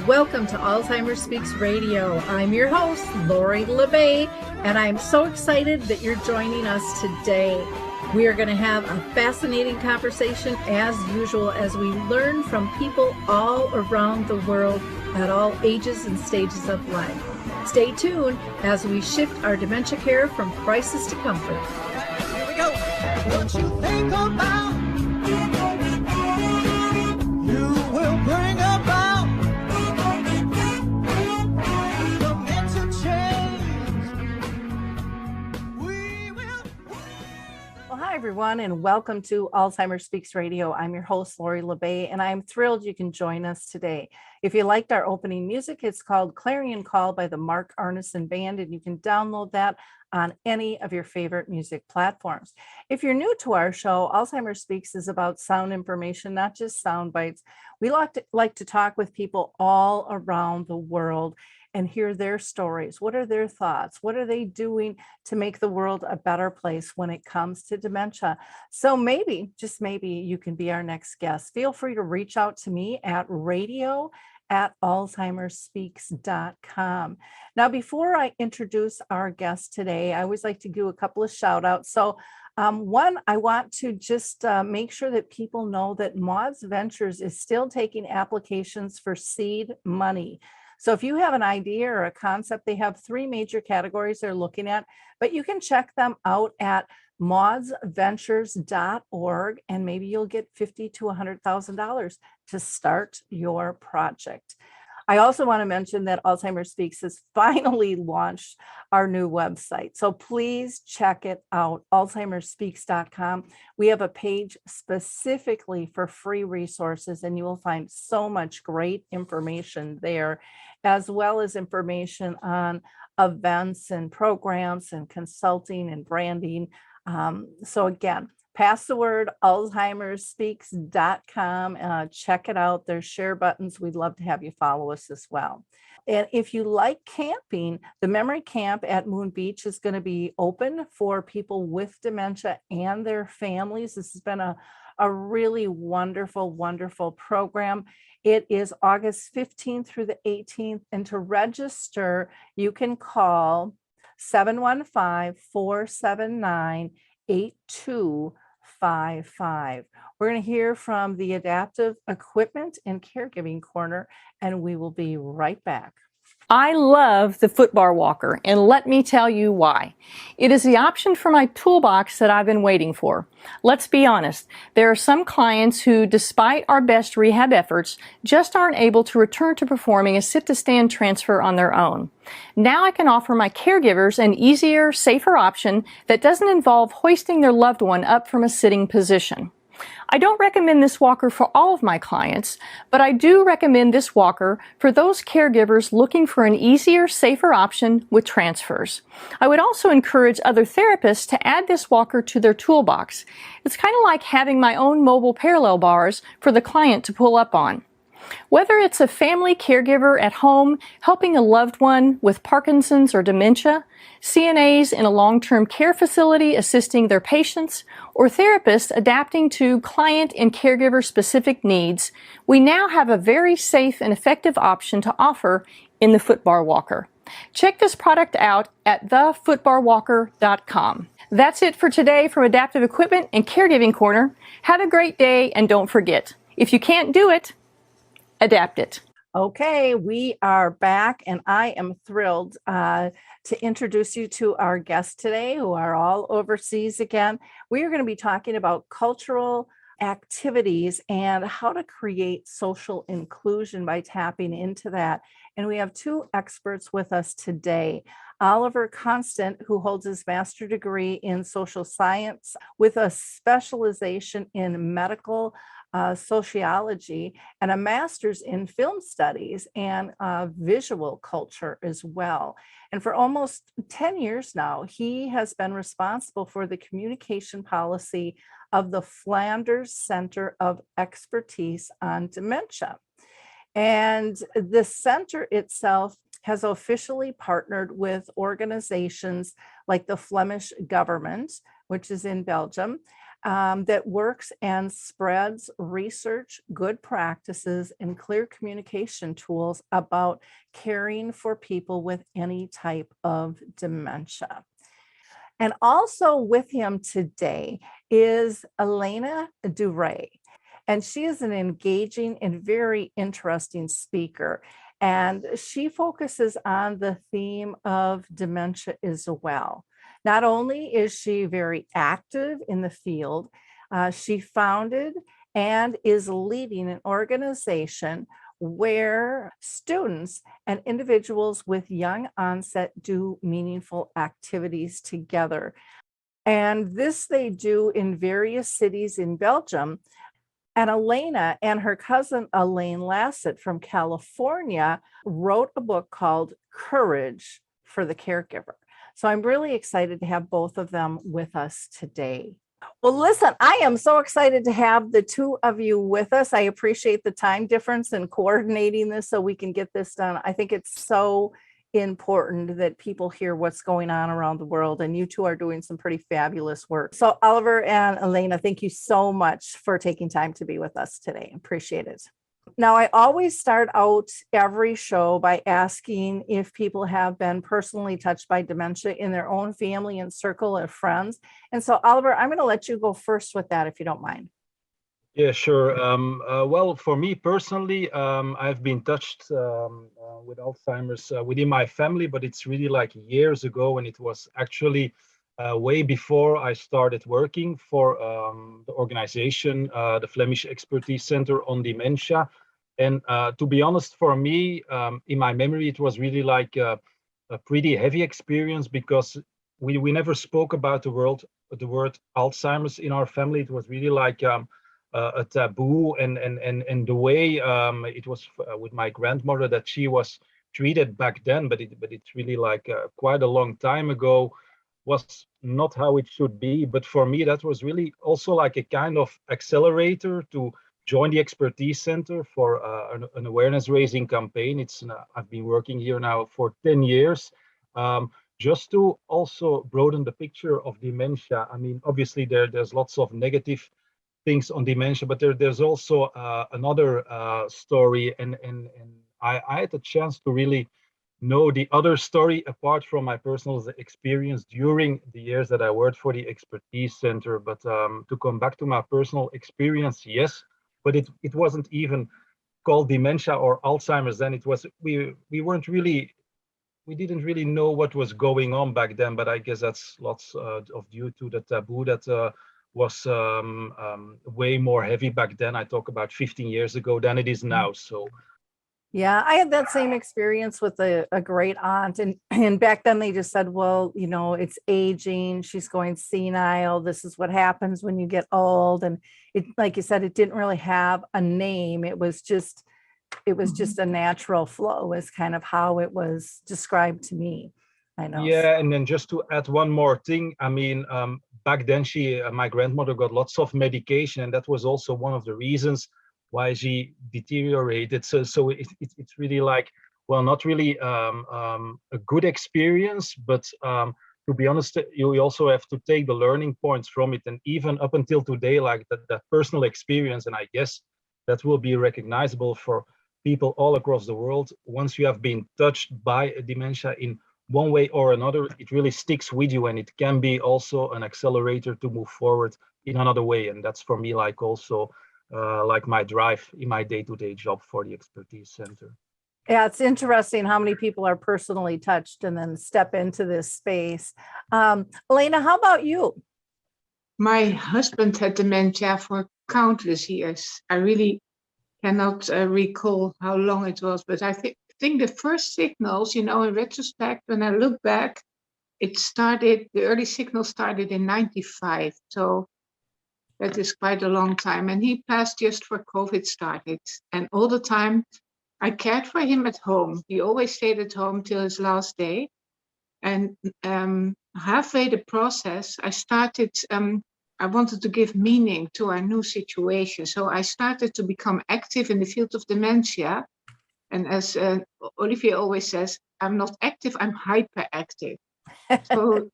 Welcome to Alzheimer Speaks Radio. I'm your host, Lori LeBay, and I'm so excited that you're joining us today. We are going to have a fascinating conversation as usual as we learn from people all around the world at all ages and stages of life. Stay tuned as we shift our dementia care from crisis to comfort. Here we go. What you think about, you will bring about dementia change. We will. Well, hi, everyone, and welcome to Alzheimer Speaks Radio. I'm your host, Lori LeBay, and I'm thrilled you can join us today. If you liked our opening music, it's called Clarion Call by the Mark Arneson Band, and you can download that on any of your favorite music platforms. If you're new to our show, Alzheimer Speaks is about sound information, not just sound bites. We like to talk with people all around the world and hear their stories. What are their thoughts? What are they doing to make the world a better place when it comes to dementia? So maybe, just maybe, you can be our next guest. Feel free to reach out to me at radio@alzheimerspeaks.com. Now, before I introduce our guest today, I always like to do a couple of shout outs. So one, I want to just make sure that people know that Maud's Ventures is still taking applications for seed money. So if you have an idea or a concept, they have three major categories they're looking at, but you can check them out at maudsventures.org, and maybe you'll get $50,000 to $100,000 to start your project. I also want to mention that Alzheimer Speaks has finally launched our new website. So please check it out, alzheimerspeaks.com. We have a page specifically for free resources, and you will find so much great information there, as well as information on events and programs and consulting and branding. So again, pass the word, alzheimerspeaks.com. Check it out. There's share buttons. We'd love to have you follow us as well. And if you like camping, the Memory Camp at Moon Beach is going to be open for people with dementia and their families. This has been a really wonderful, wonderful program. It is August 15th through the 18th. And to register, you can call 715-479-8255. We're going to hear from the Adaptive Equipment and Caregiving Corner, and we will be right back. I love the footbar walker, and let me tell you why. It is the option for my toolbox that I've been waiting for. Let's be honest, there are some clients who, despite our best rehab efforts, just aren't able to return to performing a sit-to-stand transfer on their own. Now I can offer my caregivers an easier, safer option that doesn't involve hoisting their loved one up from a sitting position. I don't recommend this walker for all of my clients, but I do recommend this walker for those caregivers looking for an easier, safer option with transfers. I would also encourage other therapists to add this walker to their toolbox. It's kind of like having my own mobile parallel bars for the client to pull up on. Whether it's a family caregiver at home helping a loved one with Parkinson's or dementia, CNAs in a long-term care facility assisting their patients, or therapists adapting to client and caregiver specific needs, we now have a very safe and effective option to offer in the footbar walker. Check this product out at thefootbarwalker.com. That's it for today from Adaptive Equipment and Caregiving Corner. Have a great day, and don't forget, if you can't do it, adapt it. Okay, we are back, and I am thrilled to introduce you to our guests today, who are all overseas again. We are going to be talking about cultural activities and how to create social inclusion by tapping into that. And we have two experts with us today. Olivier Constant, who holds his master's degree in social science with a specialization in medical sociology, and a master's in film studies and visual culture as well. And for almost 10 years now, he has been responsible for the communication policy of the Flanders Centre of Expertise on Dementia. And the center itself has officially partnered with organizations like the Flemish Government, which is in Belgium, that works and spreads research, good practices, and clear communication tools about caring for people with any type of dementia. And also with him today is Elena de Ru. And she is an engaging and very interesting speaker. And she focuses on the theme of dementia as well. Not only is she very active in the field, she founded and is leading an organization where students and individuals with young onset do meaningful activities together. And this they do in various cities in Belgium. And Elena and her cousin Elaine Lassett from California wrote a book called Courage for the Caregiver. So I'm really excited to have both of them with us today. Well, listen, I am so excited to have the two of you with us. I appreciate the time difference and coordinating this so we can get this done. I think it's so important that people hear what's going on around the world, and you two are doing some pretty fabulous work. So Oliver and Elena, thank you so much for taking time to be with us today. Appreciate it. Now, I always start out every show by asking if people have been personally touched by dementia in their own family and circle of friends. And so, Oliver, I'm going to let you go first with that, if you don't mind. Yeah, sure. Well, for me personally, I've been touched with Alzheimer's within my family, but it's really like years ago, and it was actually way before I started working for the organization, the Flemish Expertise Centre on Dementia. And to be honest, for me, in my memory, it was really like a pretty heavy experience, because we never spoke about the word Alzheimer's in our family. It was really like a taboo, and the way it was with my grandmother that she was treated back then, but it's really like quite a long time ago, was not how it should be. But for me, that was really also like a kind of accelerator to join the Expertise Center for an awareness raising campaign. I've been working here now for 10 years, just to also broaden the picture of dementia. I mean, obviously there's lots of negative things on dementia, but there's also another story, and I had the chance to really know the other story apart from my personal experience during the years that I worked for the Expertise Center. But to come back to my personal experience, yes, but it wasn't even called dementia or Alzheimer's then. It was we didn't really know what was going on back then, but I guess that's lots of due to the taboo that was way more heavy back then. I talk about 15 years ago than it is now. So yeah, I had that same experience with a great aunt. And back then they just said, well, you know, it's aging, she's going senile. This is what happens when you get old. And it, like you said, it didn't really have a name. It was just a natural flow, is kind of how it was described to me. I know. Yeah, and then just to add one more thing, I mean, back then my grandmother got lots of medication, and that was also one of the reasons why she deteriorated. So it's really like, well, not really a good experience, but to be honest, you also have to take the learning points from it. And even up until today, like that personal experience, and I guess that will be recognizable for people all across the world. Once you have been touched by a dementia in one way or another, it really sticks with you, and it can be also an accelerator to move forward in another way. And that's for me like also like my drive in my day-to-day job for the Expertise Center. Yeah, it's interesting how many people are personally touched and then step into this space. Elena, how about you? My husband had dementia for countless years. I really cannot recall how long it was, but I think the first signals, in retrospect, when I look back, the early signals started in 95. So that is quite a long time. And he passed just before COVID started. And all the time I cared for him at home. He always stayed at home till his last day. And halfway the process, I wanted to give meaning to our new situation. So I started to become active in the field of dementia. And as Olivier always says, I'm not active, I'm hyperactive. So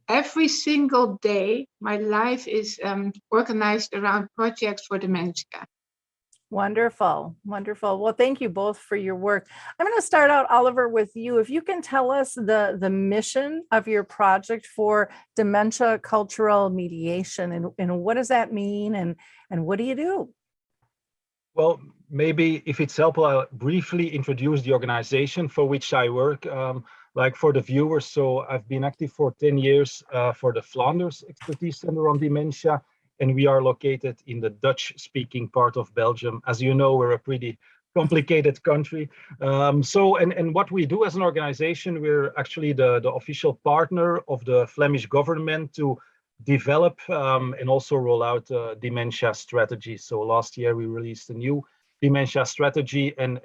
every single day, my life is organized around projects for dementia. Wonderful. Wonderful. Well, thank you both for your work. I'm going to start out, Oliver, with you. If you can tell us the mission of your project for dementia cultural mediation, and what does that mean, and what do you do? Well, maybe if it's helpful, I'll briefly introduce the organization for which I work, like for the viewers. So I've been active for 10 years for the Flanders Expertise Center on Dementia, and we are located in the Dutch-speaking part of Belgium. As you know, we're a pretty complicated country. And what we do as an organization, we're actually the official partner of the Flemish Government to develop and also roll out dementia strategy. So last year we released a new dementia strategy, and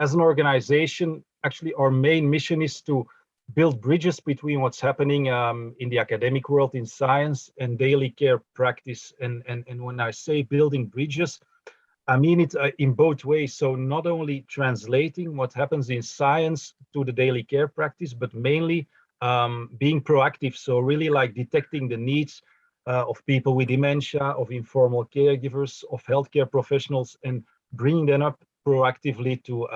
as an organization, actually our main mission is to build bridges between what's happening in the academic world, in science, and daily care practice. And when I say building bridges, I mean it in both ways. So not only translating what happens in science to the daily care practice, but mainly being proactive. So really like detecting the needs of people with dementia, of informal caregivers, of healthcare professionals, and bringing them up proactively to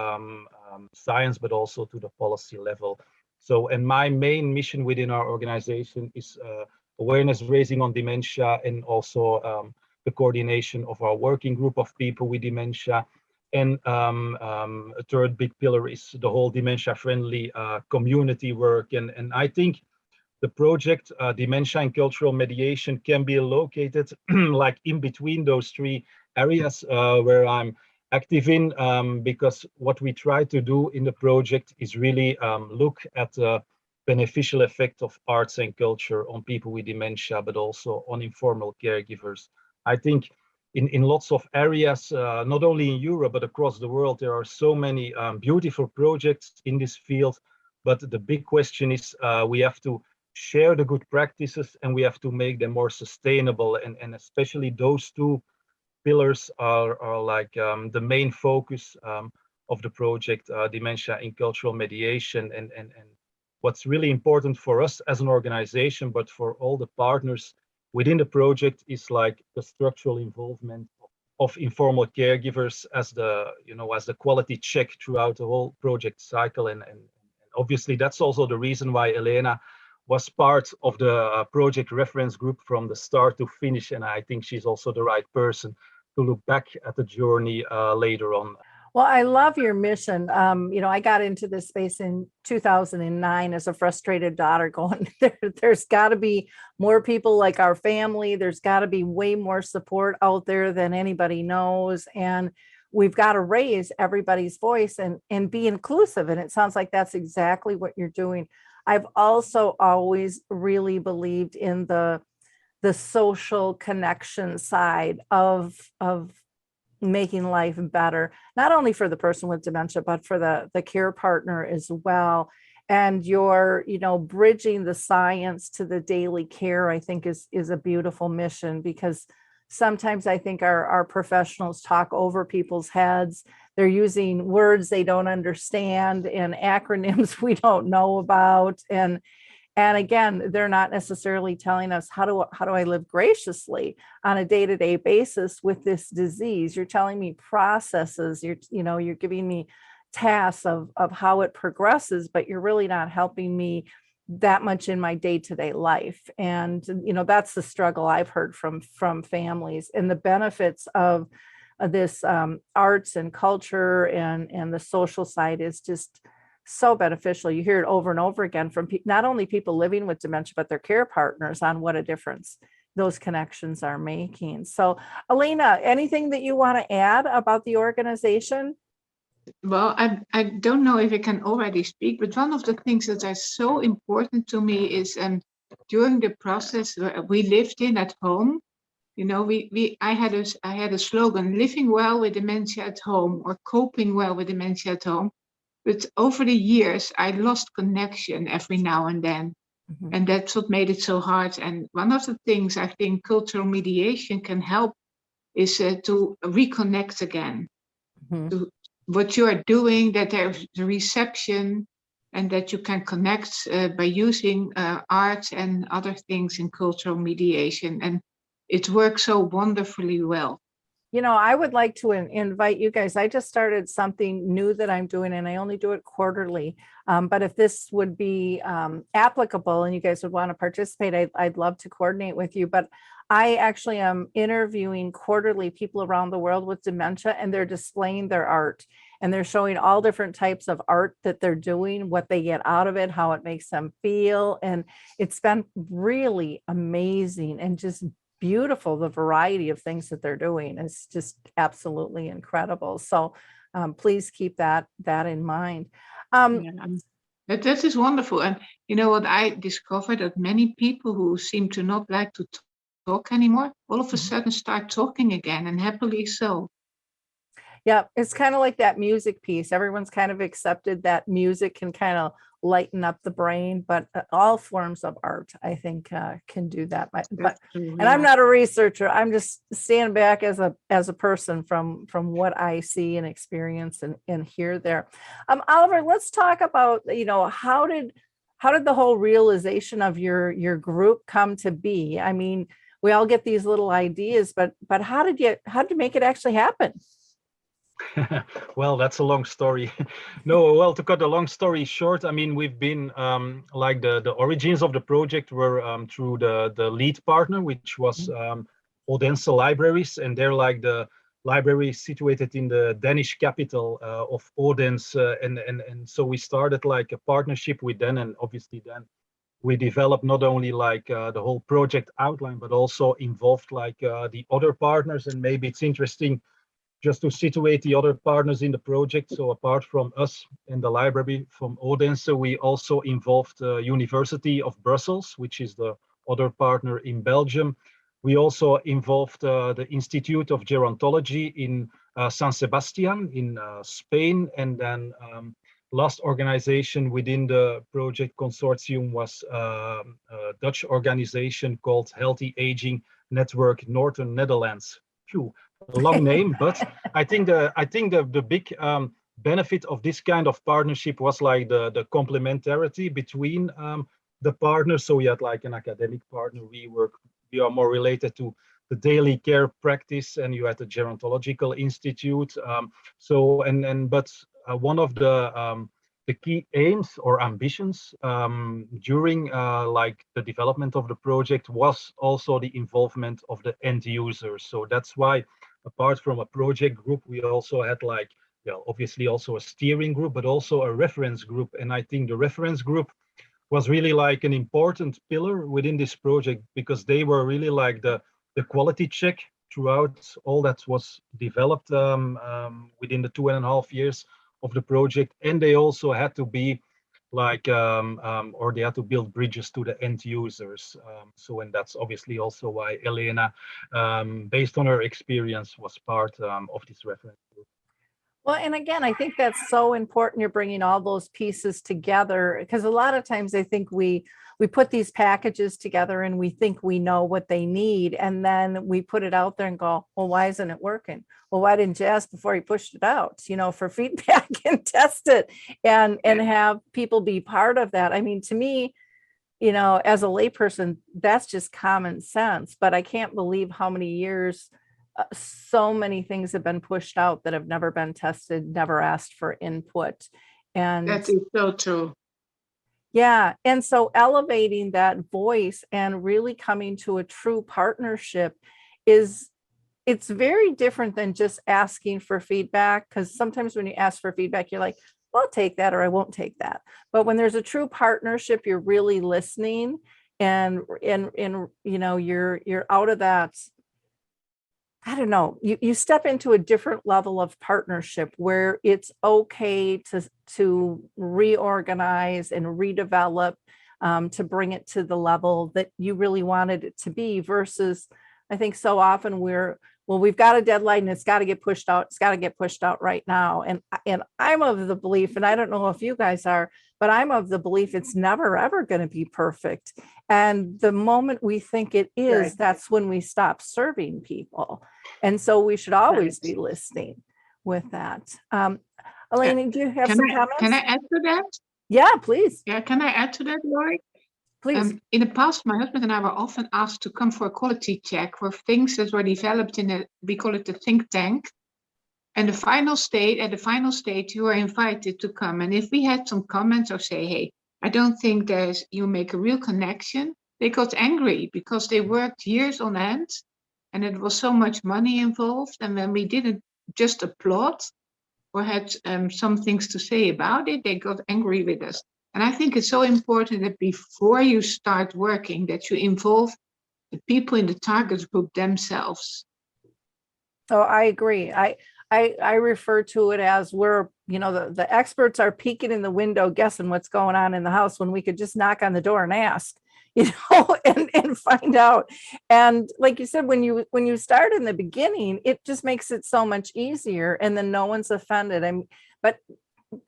science, but also to the policy level. So, and my main mission within our organization is awareness raising on dementia, and also the coordination of our working group of people with dementia. And a third big pillar is the whole dementia-friendly community work. And I think the project Dementia and Cultural Mediation can be located like in between those three areas where I'm active in, because what we try to do in the project is really look at the beneficial effect of arts and culture on people with dementia, but also on informal caregivers. I think in lots of areas, not only in Europe, but across the world, there are so many beautiful projects in this field. But the big question is we have to share the good practices, and we have to make them more sustainable. And especially those two pillars are like the main focus of the project, Dementia in Cultural Mediation. And what's really important for us as an organization, but for all the partners within the project, is like the structural involvement of informal caregivers as the, as the quality check throughout the whole project cycle. And obviously that's also the reason why Elena was part of the project reference group from the start to finish. And I think she's also the right person to look back at the journey later on. Well, I love your mission. I got into this space in 2009 as a frustrated daughter going, there's got to be more people like our family. There's got to be way more support out there than anybody knows. And we've got to raise everybody's voice and be inclusive. And it sounds like that's exactly what you're doing. I've also always really believed in the social connection side of making life better, not only for the person with dementia, but for the care partner as well. And you're, bridging the science to the daily care, I think is a beautiful mission, because sometimes I think our professionals talk over people's heads. They're using words they don't understand and acronyms we don't know about. And again, they're not necessarily telling us how do I live graciously on a day-to-day basis with this disease. You're telling me processes, you're giving me tasks of how it progresses, but you're really not helping me that much in my day-to-day life. And, that's the struggle I've heard from families, and the benefits of this arts and culture and the social side is just so beneficial. You hear it over and over again from not only people living with dementia, but their care partners on what a difference those connections are making. So, Elena, anything that you want to add about the organization? Well, I don't know if I can already speak, but one of the things that are so important to me is during the process we lived in at home, I had a slogan, living well with dementia at home, or coping well with dementia at home. But over the years, I lost connection every now and then. Mm-hmm. And that's what made it so hard. And one of the things I think cultural mediation can help is to reconnect again. Mm-hmm. To what you are doing, that there's the reception, and that you can connect by using art and other things in cultural mediation. And it works so wonderfully well. You know, I would like to invite you guys. I just started something new that I'm doing, and I only do it quarterly. But if this would be applicable and you guys would want to participate, I'd love to coordinate with you. But I actually am interviewing quarterly people around the world with dementia, and they're displaying their art. And they're showing all different types of art that they're doing, what they get out of it, how it makes them feel. And it's been really amazing and just beautiful. The variety of things that they're doing is just absolutely incredible. So please keep that in mind. That is wonderful. And you know what I discovered, that many people who seem to not like to talk anymore, all of a sudden start talking again, and happily so. Yeah, it's kind of like that music piece. Everyone's kind of accepted that music can kind of lighten up the brain, but all forms of art, I think, can do that. And I'm not a researcher. I'm just standing back as a person from what I see and experience and hear there. Oliver, let's talk about, you know, how did the whole realization of your group come to be? I mean, we all get these little ideas, but how did you make it actually happen? Well, that's a long story. No, well, to cut a long story short, I mean, we've been like the origins of the project were through the lead partner, which was Odense Libraries, and they're like the library situated in the Danish capital of Odense, and so we started like a partnership with them, and obviously then we developed not only like the whole project outline, but also involved like the other partners. And maybe it's interesting just to situate the other partners in the project. So apart from us and the library from Odense, we also involved the University of Brussels, which is the other partner in Belgium. We also involved the Institute of Gerontology in San Sebastian in Spain. And then last organization within the project consortium was a Dutch organization called Healthy Aging Network Northern Netherlands. Phew, a long name, but I think the big benefit of this kind of partnership was like the complementarity between the partners. So we had like an academic partner. We are more related to the daily care practice, and you had the Gerontological Institute. But one of the key aims or ambitions during like the development of the project was also the involvement of the end users. So that's why, apart from a project group, we also had like, well, obviously also a steering group, but also a reference group. And I think the reference group was really like an important pillar within this project, because they were really like the quality check throughout all that was developed within the 2.5 years of the project. And they also had to be like, or they had to build bridges to the end users. And that's obviously also why Elena, based on her experience, was part of this reference group. Well, and again, I think that's so important. You're bringing all those pieces together, because a lot of times I think we put these packages together and we think we know what they need, and then we put it out there and go, well, why isn't it working? Well, why didn't you ask before you pushed it out, you know, for feedback and test it and have people be part of that? I mean, to me, you know, as a layperson, that's just common sense, but I can't believe how many years so many things have been pushed out that have never been tested, never asked for input. And that is so true. Yeah. And so elevating that voice and really coming to a true partnership it's very different than just asking for feedback, because sometimes when you ask for feedback, you're like, well, I'll take that or I won't take that. But when there's a true partnership, you're really listening, and you know, you're out of that, I don't know, you step into a different level of partnership where it's okay to reorganize and redevelop, to bring it to the level that you really wanted it to be, versus I think so often we've got a deadline and it's got to get pushed out. It's got to get pushed out right now. And I'm of the belief, and I don't know if you guys are, but I'm of the belief it's never, ever going to be perfect. And the moment we think it is, right, that's when we stop serving people. And so we should always be listening with that. Elena, do you have some comments? Can I add to that? Yeah, please, Yeah, can I add to that, Lori? please. In the past, my husband and I were often asked to come for a quality check for things that were developed we call it the think tank. And at the final stage, you were invited to come. And if we had some comments or say, hey, I don't think you make a real connection, they got angry because they worked years on end and it was so much money involved. And when we didn't just applaud or had some things to say about it, they got angry with us. And I think it's so important that before you start working, that you involve the people in the target group themselves. Oh, I agree. I refer to it as we're, the experts are peeking in the window, guessing what's going on in the house when we could just knock on the door and ask, and find out. And like you said, when you start in the beginning, it just makes it so much easier, and then no one's offended. But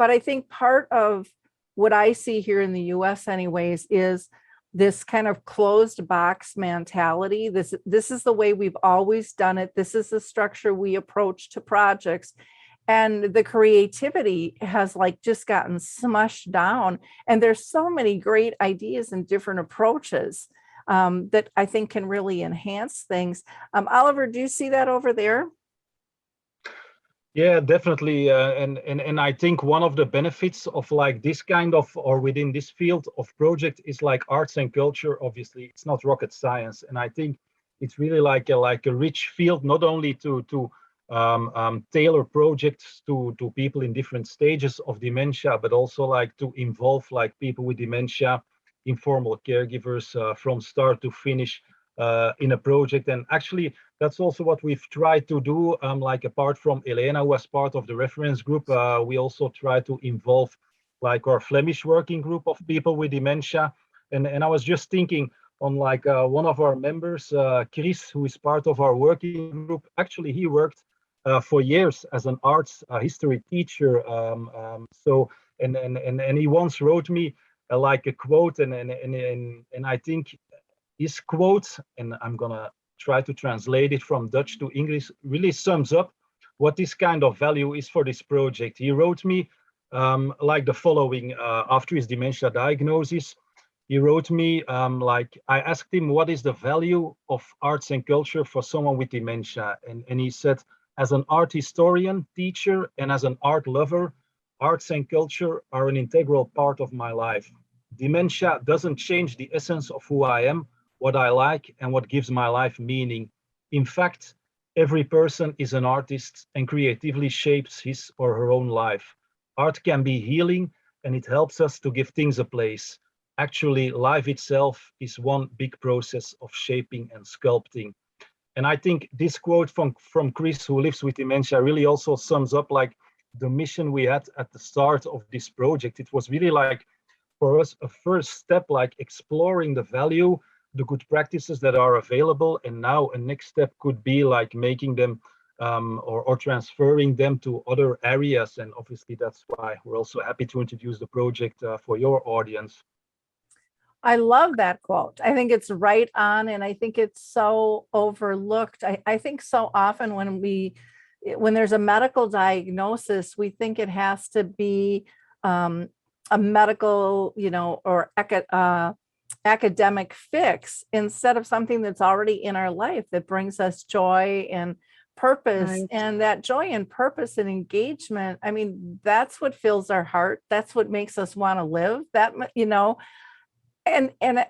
I think part of what I see here in the US anyways is this kind of closed box mentality. This is the way we've always done it. This is the structure we approach to projects. And the creativity has just gotten smushed down. And there's so many great ideas and different approaches that I think can really enhance things. Oliver, do you see that over there? Yeah, definitely. And I think one of the benefits of this kind of, or within this field of project, is arts and culture. Obviously, it's not rocket science. And I think it's really like a rich field, not only to tailor projects to people in different stages of dementia, but also to involve people with dementia, informal caregivers from start to finish in a project. And actually, that's also what we've tried to do. Apart from Elena, who was part of the reference group, we also try to involve our Flemish working group of people with dementia. And I was just thinking on one of our members, Chris, who is part of our working group. Actually, he worked for years as an arts history teacher. And he once wrote me a quote, and I think his quote, and I'm gonna try to translate it from Dutch to English, really sums up what this kind of value is for this project. He wrote me the following after his dementia diagnosis. He wrote me I asked him, what is the value of arts and culture for someone with dementia? And he said, as an art historian, teacher, and as an art lover, arts and culture are an integral part of my life. Dementia doesn't change the essence of who I am, what I like, and what gives my life meaning. In fact, every person is an artist and creatively shapes his or her own life. Art can be healing, and it helps us to give things a place. Actually, life itself is one big process of shaping and sculpting. And I think this quote from Chris, who lives with dementia, really also sums up the mission we had at the start of this project. It was really for us a first step, exploring the value, the good practices that are available, and now a next step could be making them or transferring them to other areas. And obviously that's why we're also happy to introduce the project for your audience. I love that quote. I think it's right on, and I think it's so overlooked. I think so often when there's a medical diagnosis, we think it has to be a medical, or academic fix instead of something that's already in our life that brings us joy and purpose. Right. And that joy and purpose and engagement, I mean, that's what fills our heart. That's what makes us want to live. And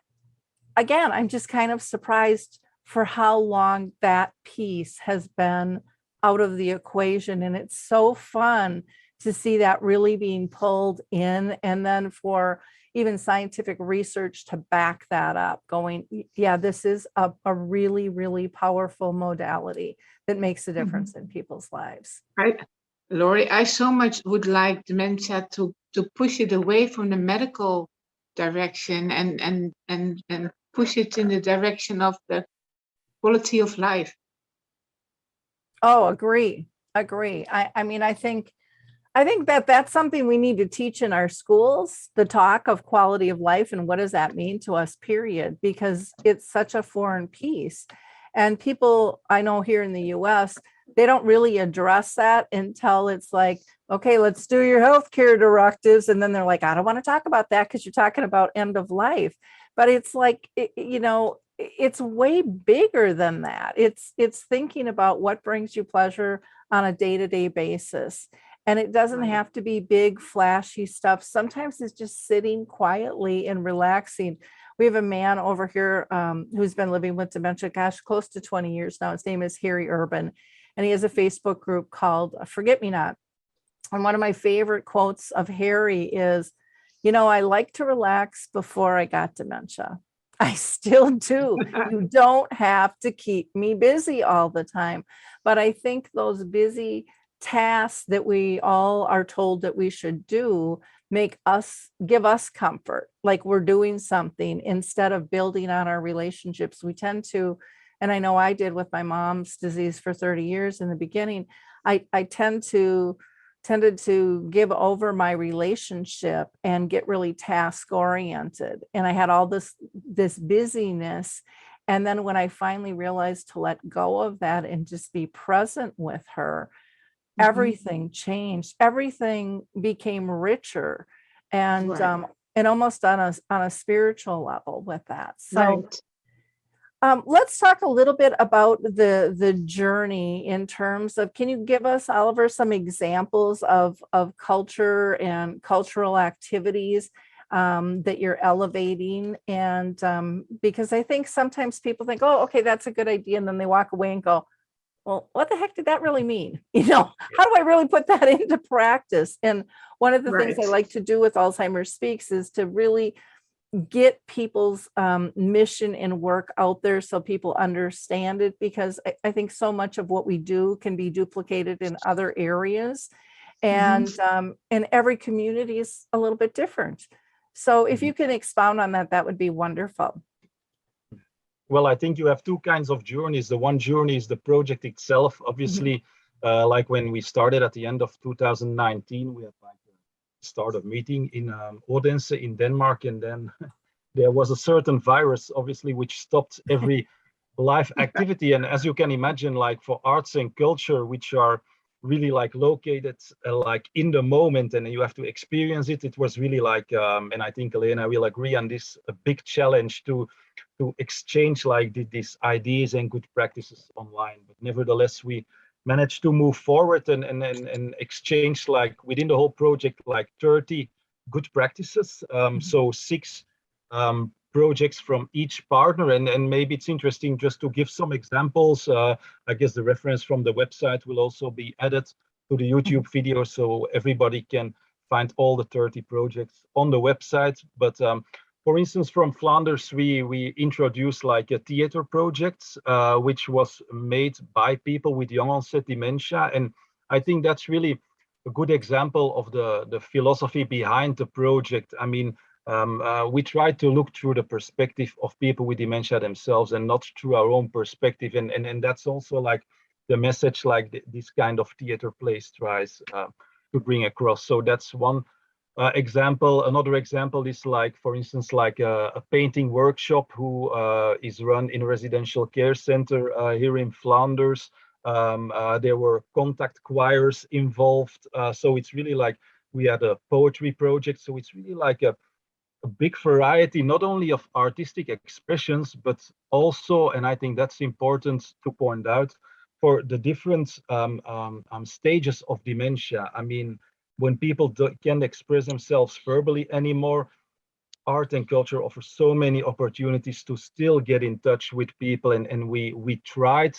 again, I'm just kind of surprised for how long that piece has been out of the equation. And it's so fun to see that really being pulled in, and then for even scientific research to back that up, going, yeah, this is a really, really powerful modality that makes a difference in people's lives. Right. Lori, I so much would like dementia to push it away from the medical direction and push it in the direction of the quality of life. Oh, agree. I mean, I think that's something we need to teach in our schools, the talk of quality of life and what does that mean to us, period, because it's such a foreign piece. And people I know here in the US, they don't really address that until it's like, okay, let's do your healthcare directives. And then they're like, I don't want to talk about that because you're talking about end of life. But it's like, it's way bigger than that. It's thinking about what brings you pleasure on a day-to-day basis. And it doesn't Right. have to be big, flashy stuff. Sometimes it's just sitting quietly and relaxing. We have a man over here who's been living with dementia, gosh, close to 20 years now. His name is Harry Urban, and he has a Facebook group called Forget Me Not. And one of my favorite quotes of Harry is, I like to relax before I got dementia. I still do. You don't have to keep me busy all the time. But I think those busy tasks that we all are told that we should do give us comfort, like we're doing something instead of building on our relationships. We tend to, and I know I did with my mom's disease for 30 years in the beginning, I tended to give over my relationship and get really task oriented. And I had all this busyness. And then when I finally realized to let go of that and just be present with her, everything changed. Everything became richer, and Right. and almost on a spiritual level with that. So Right. let's talk a little bit about the journey in terms of, can you give us, Oliver, some examples of culture and cultural activities that you're elevating? And because I think sometimes people think, oh, okay, that's a good idea. And then they walk away and go, well, what the heck did that really mean? How do I really put that into practice? And one of the things I Right. like to do with Alzheimer's Speaks is to really get people's mission and work out there so people understand it, because I think so much of what we do can be duplicated in other areas, and every community is a little bit different. So if you can expound on that, that would be wonderful. Well, I think you have two kinds of journeys. The one journey is the project itself. Obviously, like when we started at the end of 2019, we had like a start of meeting in Odense in Denmark, and then there was a certain virus, obviously, which stopped every live activity. And as you can imagine, like for arts and culture, which are really like located like in the moment, and you have to experience it, it was really like, and I think Elena will agree on this, a big challenge to exchange like these ideas and good practices online. But nevertheless, we managed to move forward and exchange like within the whole project like 30 good practices. So 6 projects from each partner, and maybe it's interesting just to give some examples. I guess the reference from the website will also be added to the YouTube video, so everybody can find all the 30 projects on the website. But for instance, from Flanders, we introduced like a theater project, which was made by people with young onset dementia. And I think that's really a good example of the philosophy behind the project. I mean, we try to look through the perspective of people with dementia themselves and not through our own perspective. And that's also like the message like this kind of theater plays tries to bring across. So that's one example. Another example is like, for instance, like a painting workshop who is run in a residential care center here in Flanders. There were contact choirs involved. So it's really like we had a poetry project. So it's really like a big variety, not only of artistic expressions, but also, and I think that's important to point out, for the different stages of dementia. I mean, when people can't express themselves verbally anymore, art and culture offer so many opportunities to still get in touch with people. And we tried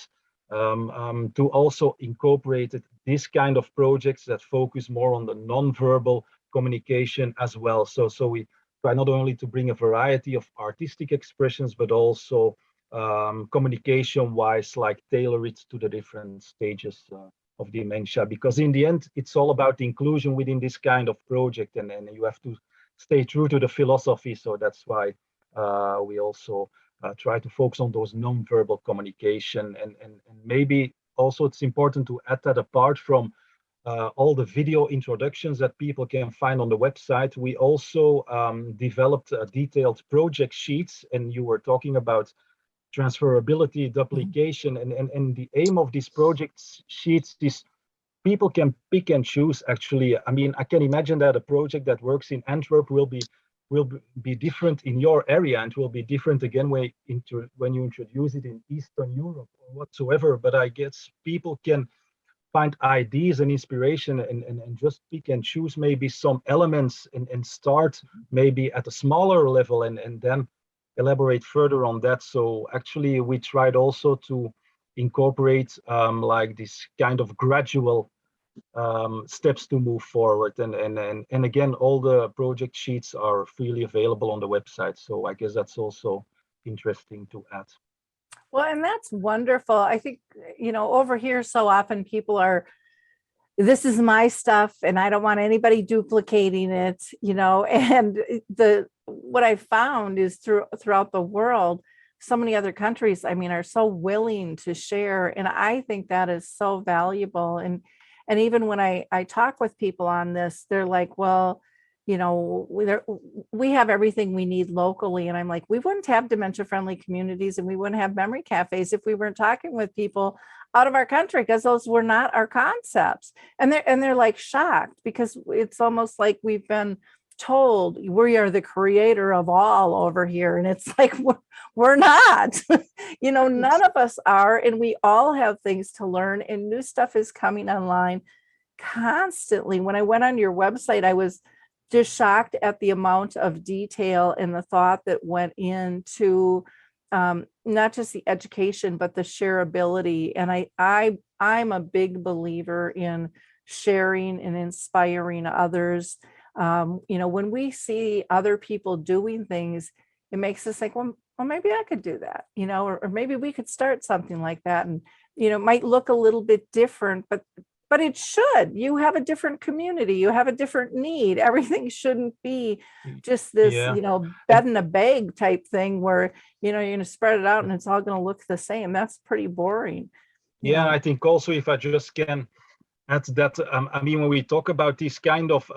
to also incorporate this kind of projects that focus more on the non-verbal communication as well. So we try not only to bring a variety of artistic expressions, but also communication-wise, like tailor it to the different stages of dementia. Because in the end, it's all about inclusion within this kind of project, and you have to stay true to the philosophy. So that's why we also try to focus on those non-verbal communication. And maybe also it's important to add that apart from all the video introductions that people can find on the website, we also developed detailed project sheets. And you were talking about transferability, duplication, and the aim of these project sheets is people can pick and choose. Actually, I mean, I can imagine that a project that works in Antwerp will be different in your area and will be different again when you introduce it in Eastern Europe or whatsoever. But I guess people can find ideas and inspiration and just pick and choose maybe some elements and start maybe at a smaller level and then elaborate further on that. So actually we tried also to incorporate like this kind of gradual steps to move forward, and again, all the project sheets are freely available on the website, so I guess that's also interesting to add. Well, and that's wonderful. I think, over here, so often people are, this is my stuff and I don't want anybody duplicating it, and what I found is throughout the world, so many other countries, I mean, are so willing to share. And I think that is so valuable. And even when I talk with people on this, they're like, well, we have everything we need locally. And I'm like, we wouldn't have dementia-friendly communities and we wouldn't have memory cafes if we weren't talking with people out of our country, because those were not our concepts. And they're like shocked, because it's almost like we've been told we are the creator of all over here. And it's like, we're not, none of us are. And we all have things to learn, and new stuff is coming online constantly. When I went on your website, I was just shocked at the amount of detail and the thought that went into not just the education, but the shareability. And I'm a big believer in sharing and inspiring others. When we see other people doing things, it makes us think, well, maybe I could do that, or maybe we could start something like that. And, it might look a little bit different, but it should. You have a different community, you have a different need. Everything shouldn't be just this, bed in a bag type thing where, you're going to spread it out and it's all going to look the same. That's pretty boring. Yeah, I think also, if I just can add that, I mean, when we talk about this kind of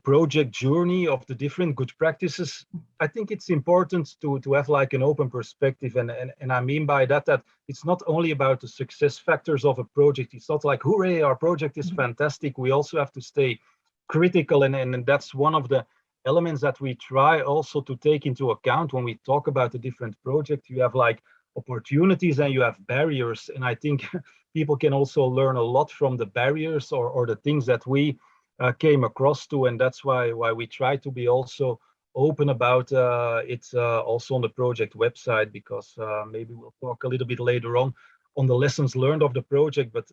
project journey of the different good practices, I think it's important to have like an open perspective. And I mean by that it's not only about the success factors of a project. It's not like, hooray, our project is fantastic. We also have to stay critical. And that's one of the elements that we try also to take into account when we talk about the different projects. You have like opportunities and you have barriers. And I think people can also learn a lot from the barriers or the things that we came across to. And that's why we try to be also open about it also on the project website, because maybe we'll talk a little bit later on the lessons learned of the project. But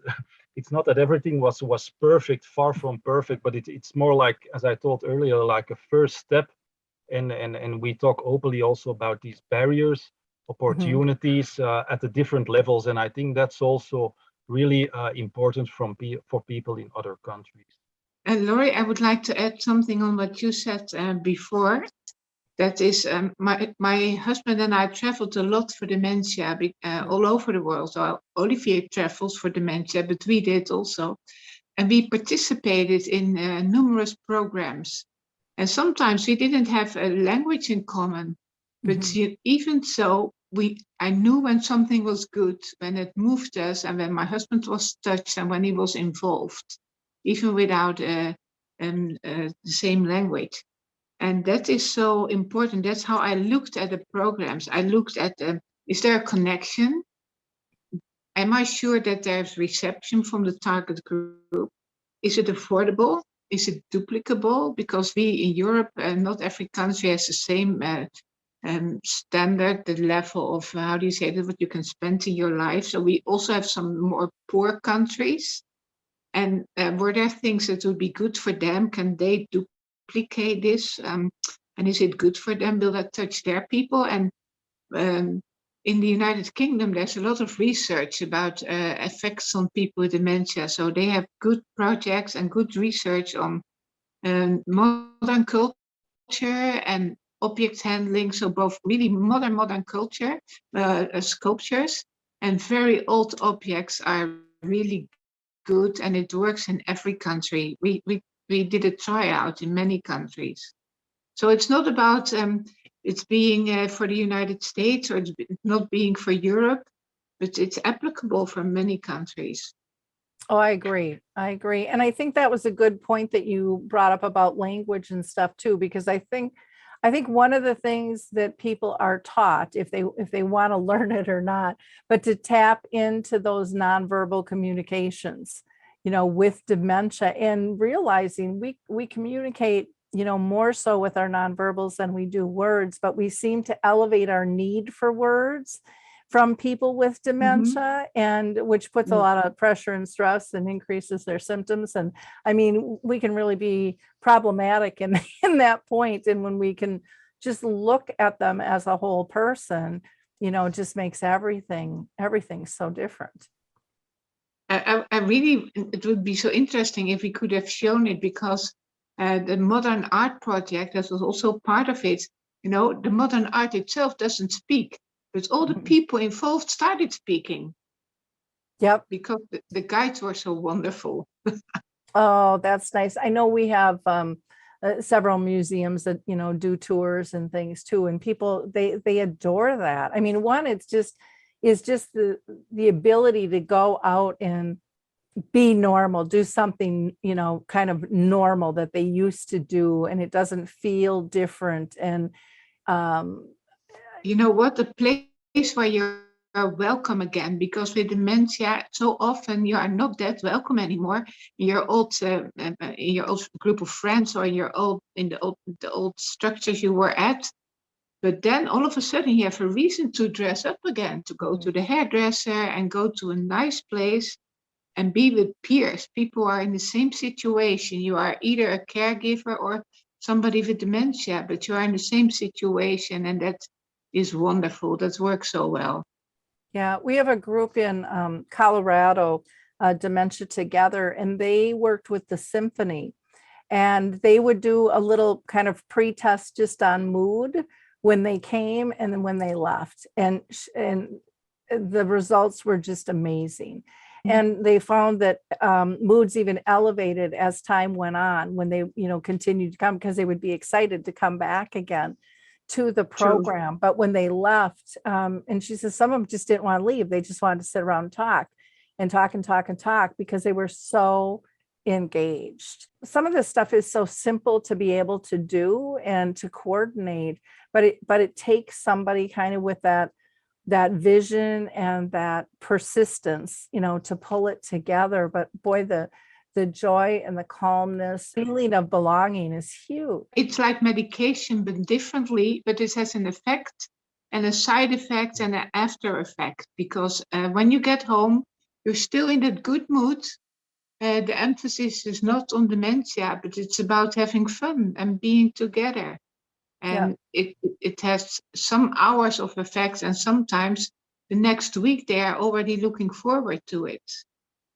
it's not that everything was perfect, far from perfect, but it's more like, as I told earlier, like a first step. And we talk openly also about these barriers, opportunities at the different levels. And I think that's also really important for people in other countries. And Laurie, I would like to add something on what you said before. That is, my husband and I traveled a lot for dementia all over the world. So Olivier travels for dementia, but we did also. And we participated in numerous programs. And sometimes we didn't have a language in common, but even so, I knew when something was good, when it moved us, and when my husband was touched and when he was involved, even without the same language. And that is so important. That's how I looked at the programs. I looked at, is there a connection? Am I sure that there's reception from the target group? Is it affordable? Is it duplicable? Because we in Europe, not every country has the same standard, the level of, how do you say that, what you can spend in your life. So we also have some more poor countries. And were there things that would be good for them? Can they duplicate this? And is it good for them? Will that touch their people? And in the United Kingdom, there's a lot of research about effects on people with dementia. So they have good projects and good research on modern culture and object handling. So both really modern culture, sculptures, and very old objects are really good, and it works in every country. We did a tryout in many countries. So it's not about it's being for the United States, or it's not being for Europe, but it's applicable for many countries. Oh, I agree. I agree. And I think that was a good point that you brought up about language and stuff too, because I think one of the things that people are taught, if they want to learn it or not, but to tap into those nonverbal communications, with dementia, and realizing we communicate, more so with our nonverbals than we do words, but we seem to elevate our need for words from people with dementia, and which puts a lot of pressure and stress and increases their symptoms. And I mean, we can really be problematic in that point. And when we can just look at them as a whole person, it just makes everything so different. I really, it would be so interesting if we could have shown it, because the modern art project, that was also part of it. The modern art itself doesn't speak, but all the people involved started speaking. Yep. Because the guides were so wonderful. Oh, that's nice. I know we have several museums that, do tours and things too. And people, they adore that. I mean, one, it's just the ability to go out and be normal, do something, kind of normal that they used to do, and it doesn't feel different. And you know what, the place where you're welcome again, because with dementia, so often you are not that welcome anymore in your old group of friends, or in the old structures you were at. But then all of a sudden you have a reason to dress up again, to go to the hairdresser and go to a nice place and be with peers. People are in the same situation. You are either a caregiver or somebody with dementia, but you are in the same situation, and that is wonderful. That works so well. Yeah, we have a group in Colorado, Dementia Together, and they worked with the symphony, and they would do a little kind of pre-test just on mood when they came and then when they left, and the results were just amazing. And they found that moods even elevated as time went on when they, continued to come, because they would be excited to come back again to the program. True. But when they left, and she says some of them just didn't want to leave. They just wanted to sit around and talk and talk and talk and talk, because they were so engaged. Some of this stuff is so simple to be able to do and to coordinate, but it takes somebody kind of with that vision and that persistence, to pull it together. But boy, the joy and the calmness, feeling of belonging is huge. It's like medication, but differently, but it has an effect and a side effect and an after effect, because when you get home, you're still in that good mood. The emphasis is not on dementia, but it's about having fun and being together. And it has some hours of effect, and sometimes the next week they are already looking forward to it.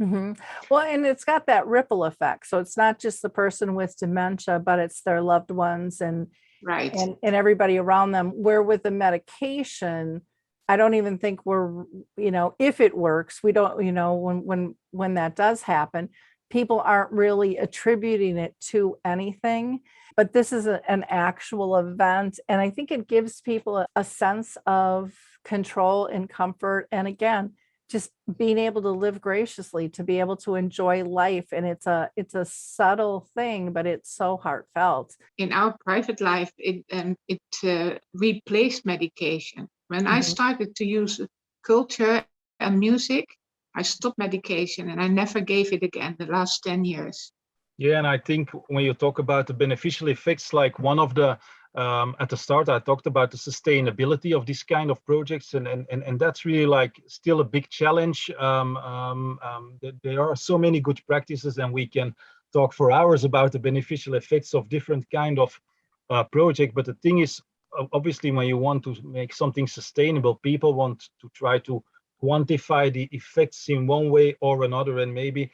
Mm-hmm. Well, and it's got that ripple effect. So it's not just the person with dementia, but it's their loved ones and right, and everybody around them. Where with the medication, I don't even think we're, if it works, we don't, when that does happen, people aren't really attributing it to anything. But this is an actual event. And I think it gives people a sense of control and comfort. And again, just being able to live graciously, to be able to enjoy life. And it's a subtle thing, but it's so heartfelt. In our private life, it replaced medication. When I started to use culture and music, I stopped medication and I never gave it again the last 10 years. Yeah, and I think when you talk about the beneficial effects, like one of the, at the start, I talked about the sustainability of this kind of projects, and that's really like still a big challenge. There are so many good practices, and we can talk for hours about the beneficial effects of different kind of project. But the thing is, obviously, when you want to make something sustainable, people want to try to quantify the effects in one way or another, and maybe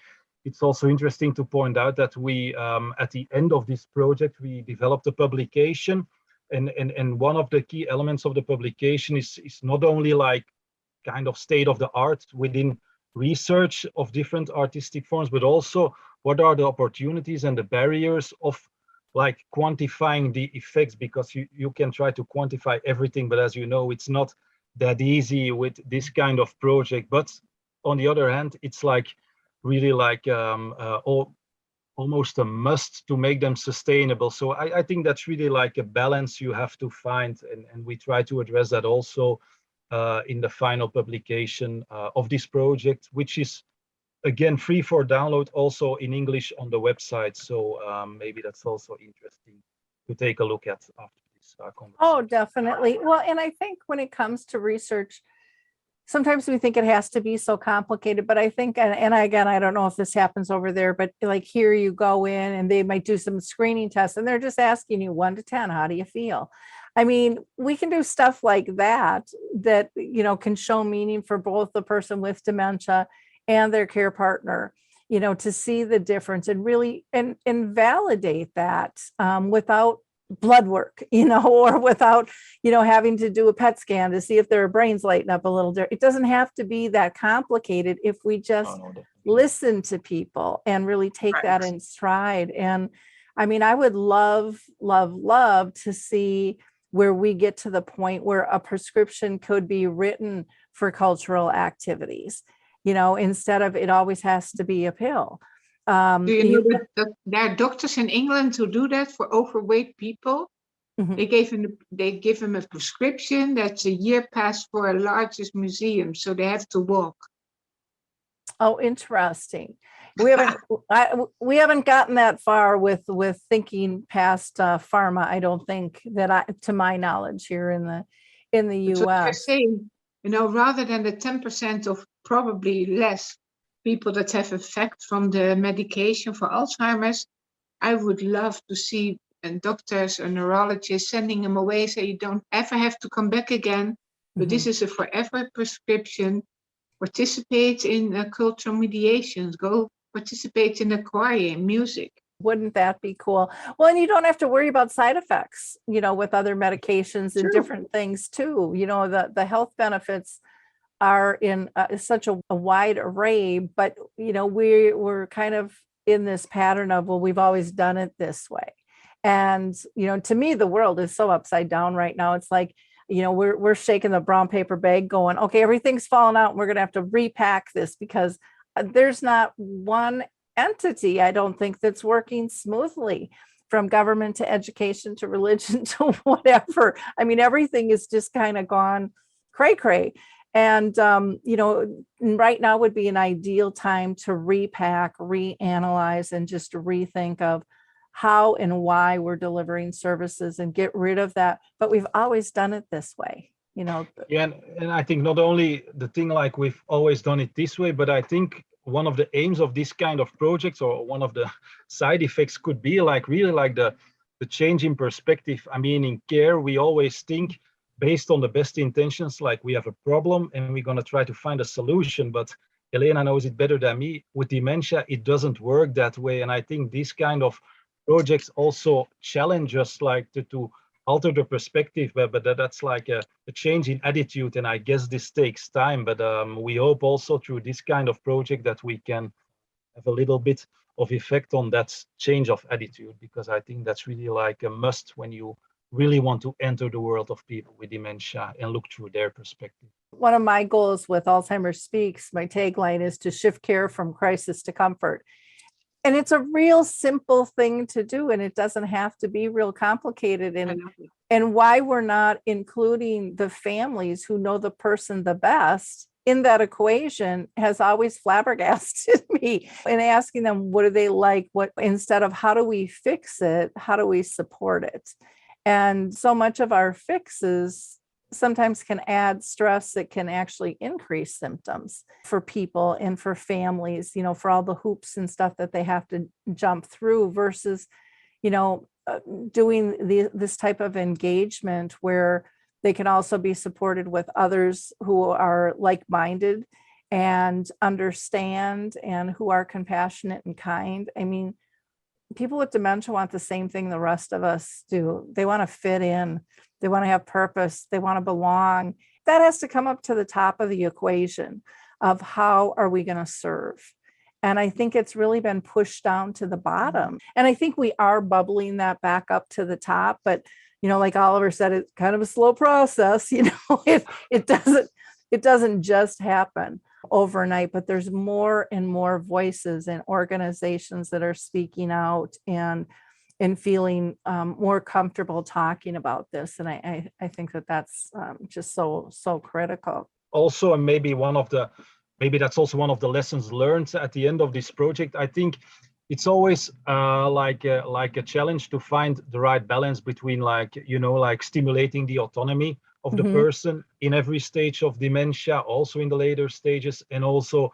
it's also interesting to point out that we, at the end of this project, we developed a publication, and one of the key elements of the publication is not only like kind of state of the art within research of different artistic forms, but also what are the opportunities and the barriers of like quantifying the effects, because you can try to quantify everything, but as you know, it's not that easy with this kind of project. But on the other hand, it's like really like almost a must to make them sustainable. So I think that's really like a balance you have to find, and we try to address that also in the final publication of this project, which is again free for download also in English on the website. So maybe that's also interesting to take a look at after this conversation. Oh, definitely. Well, and I think when it comes to research, sometimes we think it has to be so complicated, but I think, and again, I don't know if this happens over there, but like here you go in and they might do some screening tests and they're just asking you 1 to 10, how do you feel? I mean, we can do stuff like that, can show meaning for both the person with dementia and their care partner, to see the difference and really, and validate that without blood work, or without, having to do a PET scan to see if their brains lighten up a little. It doesn't have to be that complicated if we just listen to people and really take that in stride. And I mean, I would love, love, love to see where we get to the point where a prescription could be written for cultural activities, instead of it always has to be a pill. Do you know that there are doctors in England who do that for overweight people? Mhm. They give them a prescription that's a year pass for a largest museum, so they have to walk. Oh, interesting. We haven't gotten that far with thinking past pharma. I don't think to my knowledge, here in the That's what they're US. saying. Rather than the 10% of probably less people that have effect from the medication for Alzheimer's, I would love to see doctors or neurologists sending them away, so you don't ever have to come back again. But this is a forever prescription. Participate in cultural mediations. Go participate in a choir, in music. Wouldn't that be cool? Well, and you don't have to worry about side effects, with other medications and different things too. The health benefits are in such a wide array, but we're kind of in this pattern of, well, we've always done it this way. And to me, the world is so upside down right now. It's like, we're shaking the brown paper bag going, okay, everything's falling out and we're going to have to repack this, because there's not one entity, I don't think, that's working smoothly, from government to education to religion to whatever. I mean, everything is just kind of gone cray. And, right now would be an ideal time to repack, reanalyze, and just rethink of how and why we're delivering services and get rid of that. But we've always done it this way, Yeah, and I think not only the thing like we've always done it this way, but I think one of the aims of this kind of projects, or one of the side effects, could be like really like the change in perspective. I mean, in care, we always think based on the best intentions, like we have a problem and we're going to try to find a solution. But Elena knows it better than me. With dementia, it doesn't work that way. And I think these kind of projects also challenge us, like to alter the perspective, but that's like a change in attitude. And I guess this takes time, but we hope also through this kind of project that we can have a little bit of effect on that change of attitude, because I think that's really like a must when you really want to enter the world of people with dementia and look through their perspective. One of my goals with Alzheimer's Speaks, my tagline is to shift care from crisis to comfort. And it's a real simple thing to do, and it doesn't have to be real complicated. And why we're not including the families who know the person the best in that equation has always flabbergasted me. And asking them, what do they like? What, instead of how do we fix it? How do we support it? And so much of our fixes sometimes can add stress that can actually increase symptoms for people and for families, for all the hoops and stuff that they have to jump through, versus, doing this type of engagement where they can also be supported with others who are like-minded and understand and who are compassionate and kind. I mean, people with dementia want the same thing the rest of us do. They want to fit in. They want to have purpose. They want to belong. That has to come up to the top of the equation of how are we going to serve. And I think it's really been pushed down to the bottom. And I think we are bubbling that back up to the top. But, like Oliver said, it's kind of a slow process. It doesn't just happen overnight, but there's more and more voices and organizations that are speaking out and feeling more comfortable talking about this. And I think that's just so critical. Also, and maybe that's also one of the lessons learned at the end of this project. I think it's always like a challenge to find the right balance between stimulating the autonomy of the person in every stage of dementia, also in the later stages, and also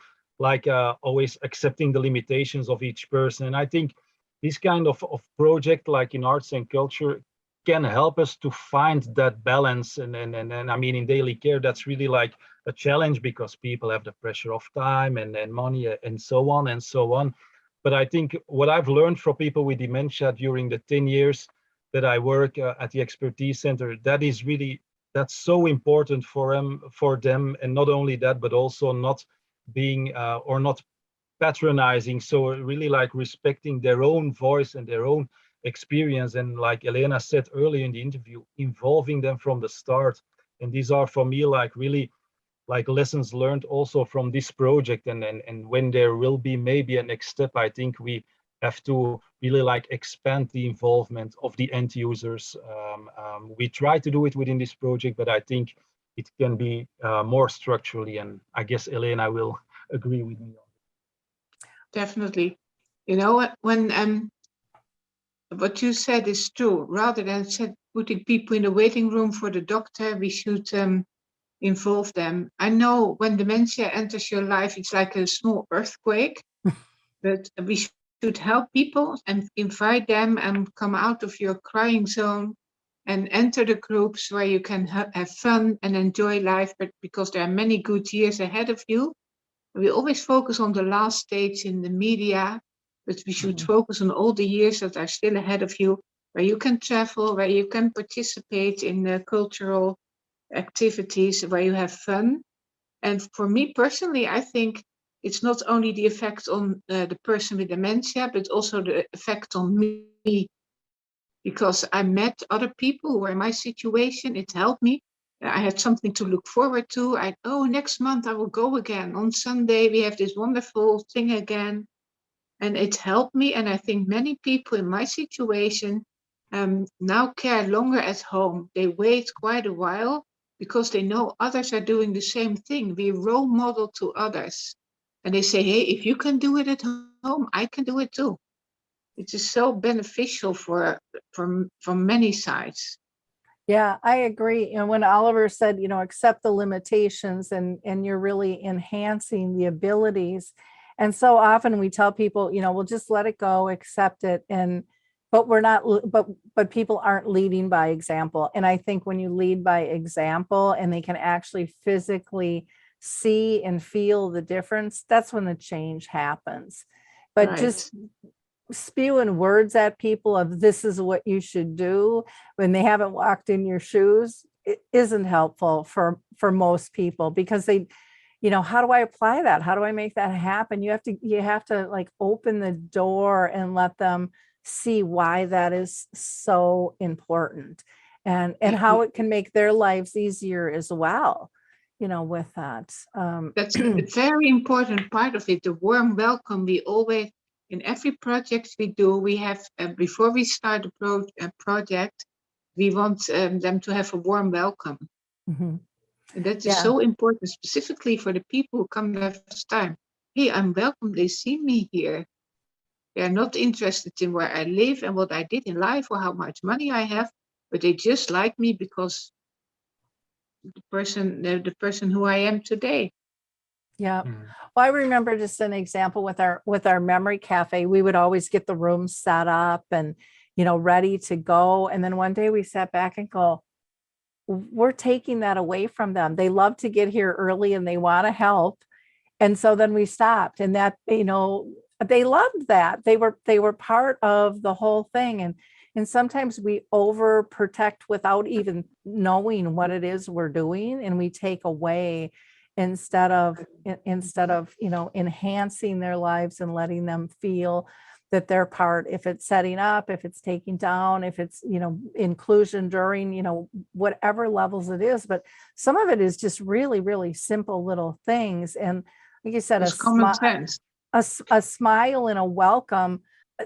always accepting the limitations of each person. And I think this kind of project, like in arts and culture, can help us to find that balance. And I mean, in daily care, that's really like a challenge because people have the pressure of time and money and so on and so on. But I think what I've learned from people with dementia during the 10 years that I work at the Expertise Center, that's so important for them. And not only that, but also not being or not patronizing. So really like respecting their own voice and their own experience. And like Elena said earlier in the interview, involving them from the start. And these are for me like really like lessons learned also from this project. And when there will be maybe a next step, I think we have to really like expand the involvement of the end users. We try to do it within this project, but I think it can be more structurally. And I guess Elena will agree with me. Definitely. When what you said is true. Rather than putting people in the waiting room for the doctor, we should involve them. I know when dementia enters your life, it's like a small earthquake, but we should help people and invite them and come out of your crying zone and enter the groups where you can have fun and enjoy life, but because there are many good years ahead of you. We always focus on the last stage in the media, but we should focus on all the years that are still ahead of you, where you can travel, where you can participate in the cultural activities, where you have fun. And for me personally, I think it's not only the effect on the person with dementia, but also the effect on me, because I met other people who were in my situation. It helped me. I had something to look forward to. Next month I will go again. On Sunday we have this wonderful thing again. And it helped me. And I think many people in my situation now care longer at home. They wait quite a while because they know others are doing the same thing. We role model to others. And they say, hey, if you can do it at home, I can do it too. It is so beneficial from many sides. Yeah, I agree. And when Oliver said, accept the limitations and you're really enhancing the abilities. And so often we tell people, we'll just let it go, accept it. But we're not, but people aren't leading by example. And I think when you lead by example and they can actually physically see and feel the difference, that's when the change happens. But Right. Just spewing words at people of this is what you should do when they haven't walked in your shoes, it isn't helpful for most people, because they, how do I apply that? How do I make that happen? You have to like open the door and let them see why that is so important and how it can make their lives easier as well, with that. That's a very important part of it, the warm welcome. We always, in every project we do, we have, before we start a project, we want them to have a warm welcome. Mhm. And that is so important, specifically for the people who come the first time. Hey, I'm welcome, they see me here. They're not interested in where I live and what I did in life or how much money I have, but they just like me because the person who I am today. Yeah. Well, I remember just an example with our memory cafe. We would always get the room set up and, ready to go. And then one day we sat back and go, we're taking that away from them. They love to get here early and they want to help. And so then we stopped, and that, they loved that. They were part of the whole thing. And sometimes we overprotect without even knowing what it is we're doing, and we take away. instead of enhancing their lives and letting them feel that they're part, if it's setting up, if it's taking down, if it's inclusion during whatever levels it is. But some of it is just really, really simple little things. And like you said, It's common sense. a smile and a welcome.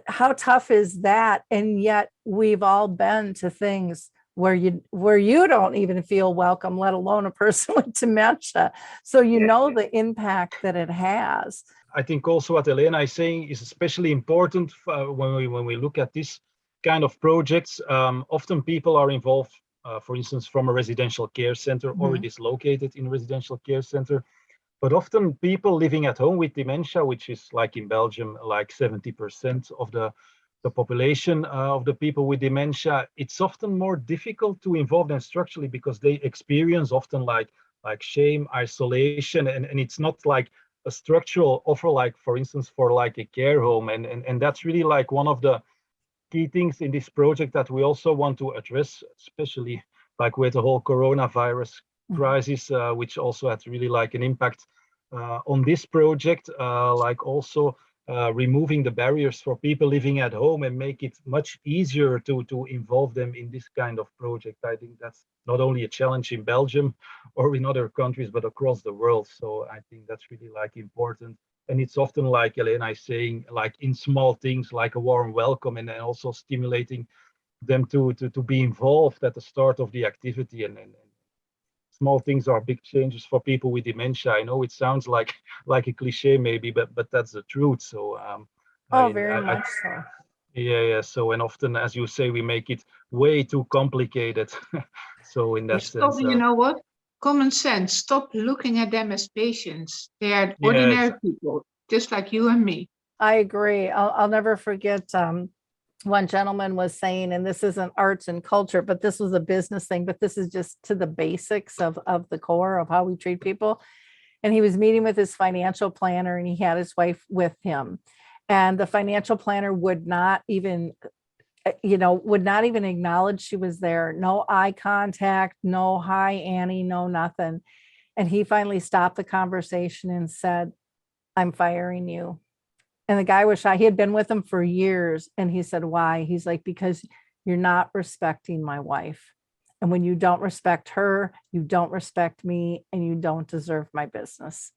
How tough is that? And yet we've all been to things where you don't even feel welcome, let alone a person with dementia. So the impact that it has. I think also what Elena is saying is especially important when we look at this kind of projects. Often people are involved, for instance, from a residential care center, or it is located in a residential care center. But often people living at home with dementia, which is like in Belgium, like 70% of the population of the people with dementia, it's often more difficult to involve them structurally because they experience often like shame, isolation, and it's not like a structural offer, like for instance, for like a care home. And that's really like one of the key things in this project that we also want to address, especially like with the whole coronavirus crisis, which also had really like an impact on this project, like also removing the barriers for people living at home and make it much easier to involve them in this kind of project. I think that's not only a challenge in Belgium or in other countries, but across the world. So I think that's really like important. And it's often like Elena is saying, like in small things, like a warm welcome, and then also stimulating them to be involved at the start of the activity. And small things are big changes for people with dementia. I know it sounds like a cliche maybe, but that's the truth. So Very much so. Yeah. So, and often, as you say, we make it way too complicated. So in that sense, you know what? Common sense. Stop looking at them as patients. They are Yeah, ordinary people, just like you and me. I agree. I'll never forget one gentleman was saying, and this isn't arts and culture, but this was a business thing, but this is just to the basics of the core of how we treat people. And he was meeting with his financial planner, and he had his wife with him. And the financial planner would not even acknowledge she was there. No eye contact, no hi, Annie, no nothing. And he finally stopped the conversation and said, "I'm firing you." And the guy was shy. He had been with him for years. And he said, "Why?" He's like, "Because you're not respecting my wife. And when you don't respect her, you don't respect me, and you don't deserve my business."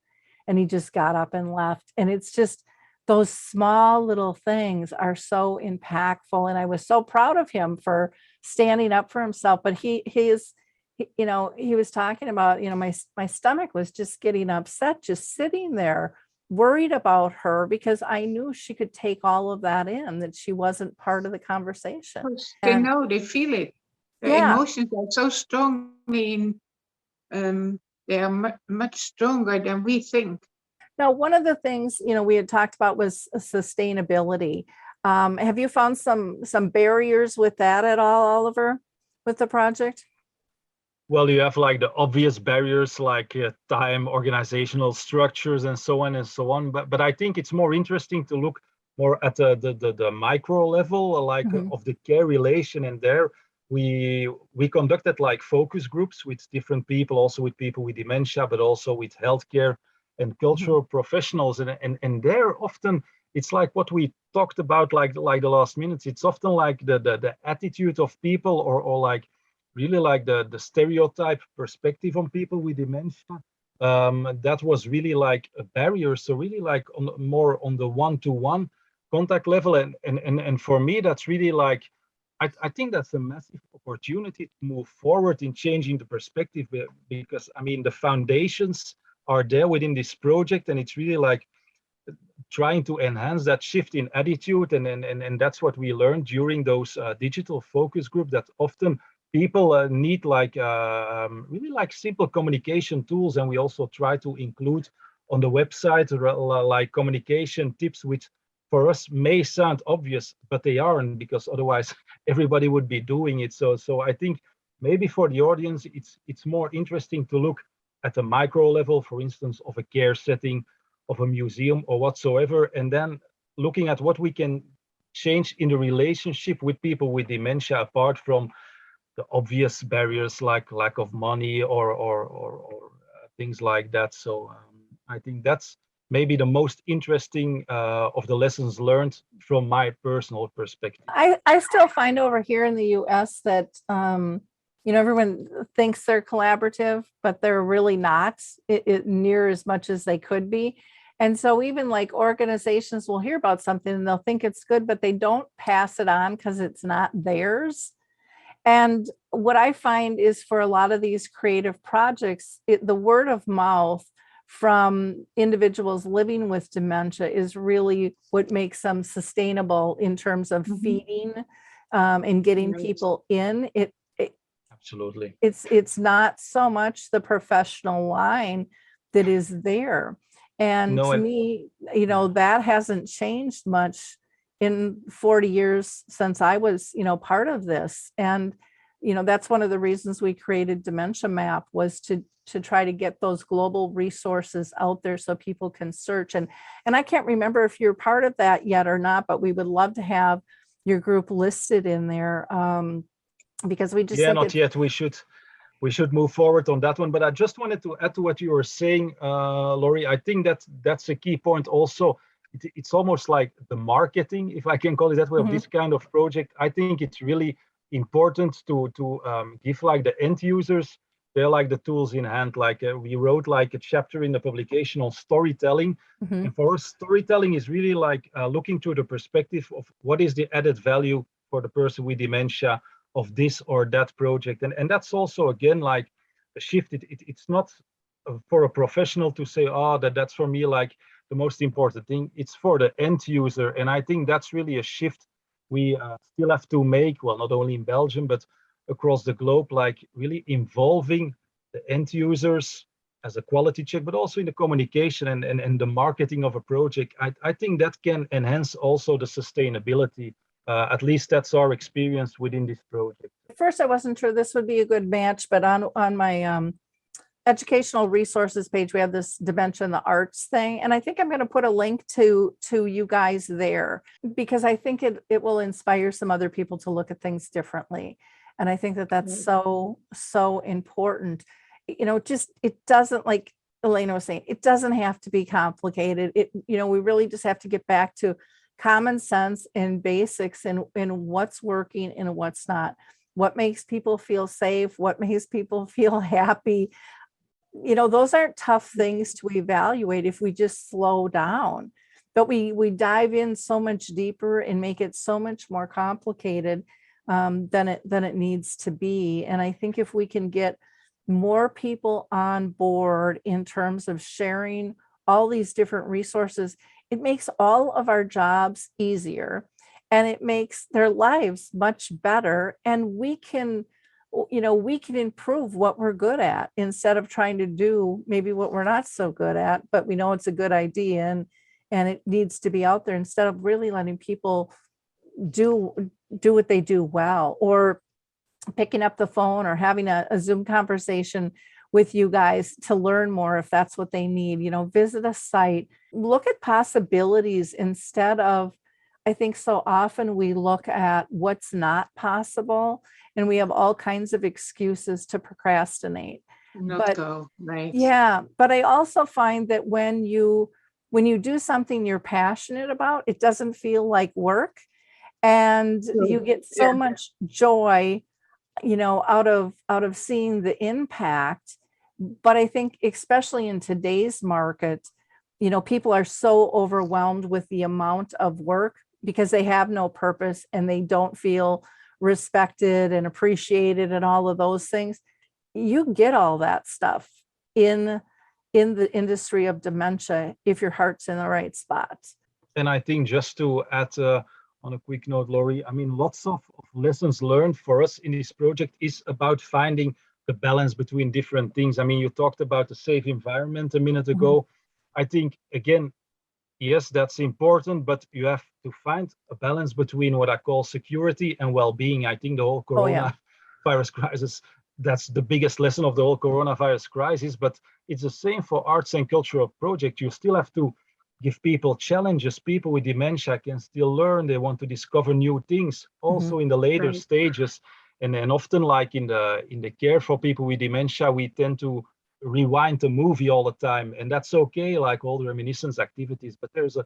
And he just got up and left. And it's just those small little things are so impactful. And I was so proud of him for standing up for himself. But he was talking about, my stomach was just getting upset, just sitting there worried about her, because I knew she could take all of that in, that she wasn't part of the conversation. They know, they feel it. Their emotions are so strong. They are much stronger than we think. Now, one of the things, we had talked about was sustainability. Have you found some barriers with that at all, Oliver, with the project? Well, you have like the obvious barriers like time, organizational structures, and so on and so on. But I think it's more interesting to look more at the micro level, like of the care relation. And there we conducted like focus groups with different people, also with people with dementia, but also with healthcare and cultural professionals. And there often it's like what we talked about like the last minutes. It's often like the attitude of people, or like really like the stereotype perspective on people with dementia. That was really like a barrier. So really like more on the one-to-one contact level. And for me, that's really like, I think that's a massive opportunity to move forward in changing the perspective, because I mean, the foundations are there within this project, and it's really like trying to enhance that shift in attitude. And that's what we learned during those digital focus groups, that often people need like really like simple communication tools. And we also try to include on the website like communication tips, which for us may sound obvious, but they aren't, because otherwise everybody would be doing it. So I think maybe for the audience, it's more interesting to look at the micro level, for instance, of a care setting, of a museum or whatsoever, and then looking at what we can change in the relationship with people with dementia, apart from the obvious barriers like lack of money or things like that. So I think that's maybe the most interesting of the lessons learned from my personal perspective. I still find over here in the US that, everyone thinks they're collaborative, but they're really not near as much as they could be. And so even like organizations will hear about something and they'll think it's good, but they don't pass it on because it's not theirs. And what I find is for a lot of these creative projects, the word of mouth from individuals living with dementia is really what makes them sustainable in terms of feeding and getting people in. Absolutely. It's not so much the professional line that is there. And No, to me, that hasn't changed much in 40 years since I was, part of this. And, that's one of the reasons we created Dementia Map, was to try to get those global resources out there so people can search. And I can't remember if you're part of that yet or not, but we would love to have your group listed in there, because we just think not yet. We should move forward on that one. But I just wanted to add to what you were saying, Laurie. I think that's a key point also. It's almost like the marketing, if I can call it that way, of this kind of project. I think it's really important to give like the end users, they're like the tools in hand. Like we wrote like a chapter in the publication on storytelling. And for us, storytelling is really like looking to the perspective of what is the added value for the person with dementia of this or that project. And that's also, again, like a shift. It's not for a professional to say, oh, that's for me like the most important thing. It's for the end user. And I think that's really a shift we still have to make, well, not only in Belgium, but across the globe, like really involving the end users as a quality check, but also in the communication and the marketing of a project. I think that can enhance also the sustainability. At least that's our experience within this project. At first, I wasn't sure this would be a good match, but on my educational resources page, we have this Dementia and the Arts thing. And I think I'm going to put a link to you guys there, because I think it will inspire some other people to look at things differently. And I think that's so important. It doesn't, like Elena was saying, it doesn't have to be complicated. We really just have to get back to common sense and basics and what's working and what's not. What makes people feel safe? What makes people feel happy? Those aren't tough things to evaluate if we just slow down. But we dive in so much deeper and make it so much more complicated than it needs to be. And I think if we can get more people on board in terms of sharing all these different resources, it makes all of our jobs easier, and it makes their lives much better. And we can improve what we're good at instead of trying to do maybe what we're not so good at, but we know it's a good idea and it needs to be out there, instead of really letting people do what they do well, or picking up the phone or having a Zoom conversation with you guys to learn more if that's what they need. Visit a site, look at possibilities instead of, I think so often we look at what's not possible and we have all kinds of excuses to procrastinate. Right. Yeah, but I also find that when you do something you're passionate about, it doesn't feel like work, and you get so much joy, out of seeing the impact. But I think especially in today's market, people are so overwhelmed with the amount of work because they have no purpose and they don't feel respected and appreciated and all of those things. You get all that stuff in the industry of dementia if your heart's in the right spot. And I think just to add on a quick note, Laurie, I mean, lots of lessons learned for us in this project is about finding the balance between different things. I mean, you talked about the safe environment a minute ago. I think, again, yes, that's important, but you have to find a balance between what I call security and well-being. I think the whole coronavirus crisis, that's the biggest lesson of the whole coronavirus crisis, but it's the same for arts and cultural projects. You still have to give people challenges. People with dementia can still learn. They want to discover new things also in the later stages. And then often, like in the care for people with dementia, we tend to rewind the movie all the time, and that's okay, like all the reminiscence activities, but there's a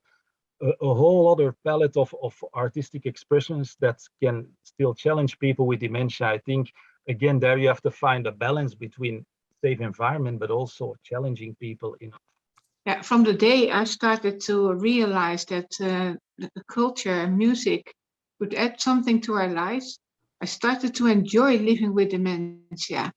whole other palette of artistic expressions that can still challenge people with dementia. I think, again, there you have to find a balance between safe environment, but also challenging people. Yeah, from the day I started to realize that the culture and music could add something to our lives, I started to enjoy living with dementia.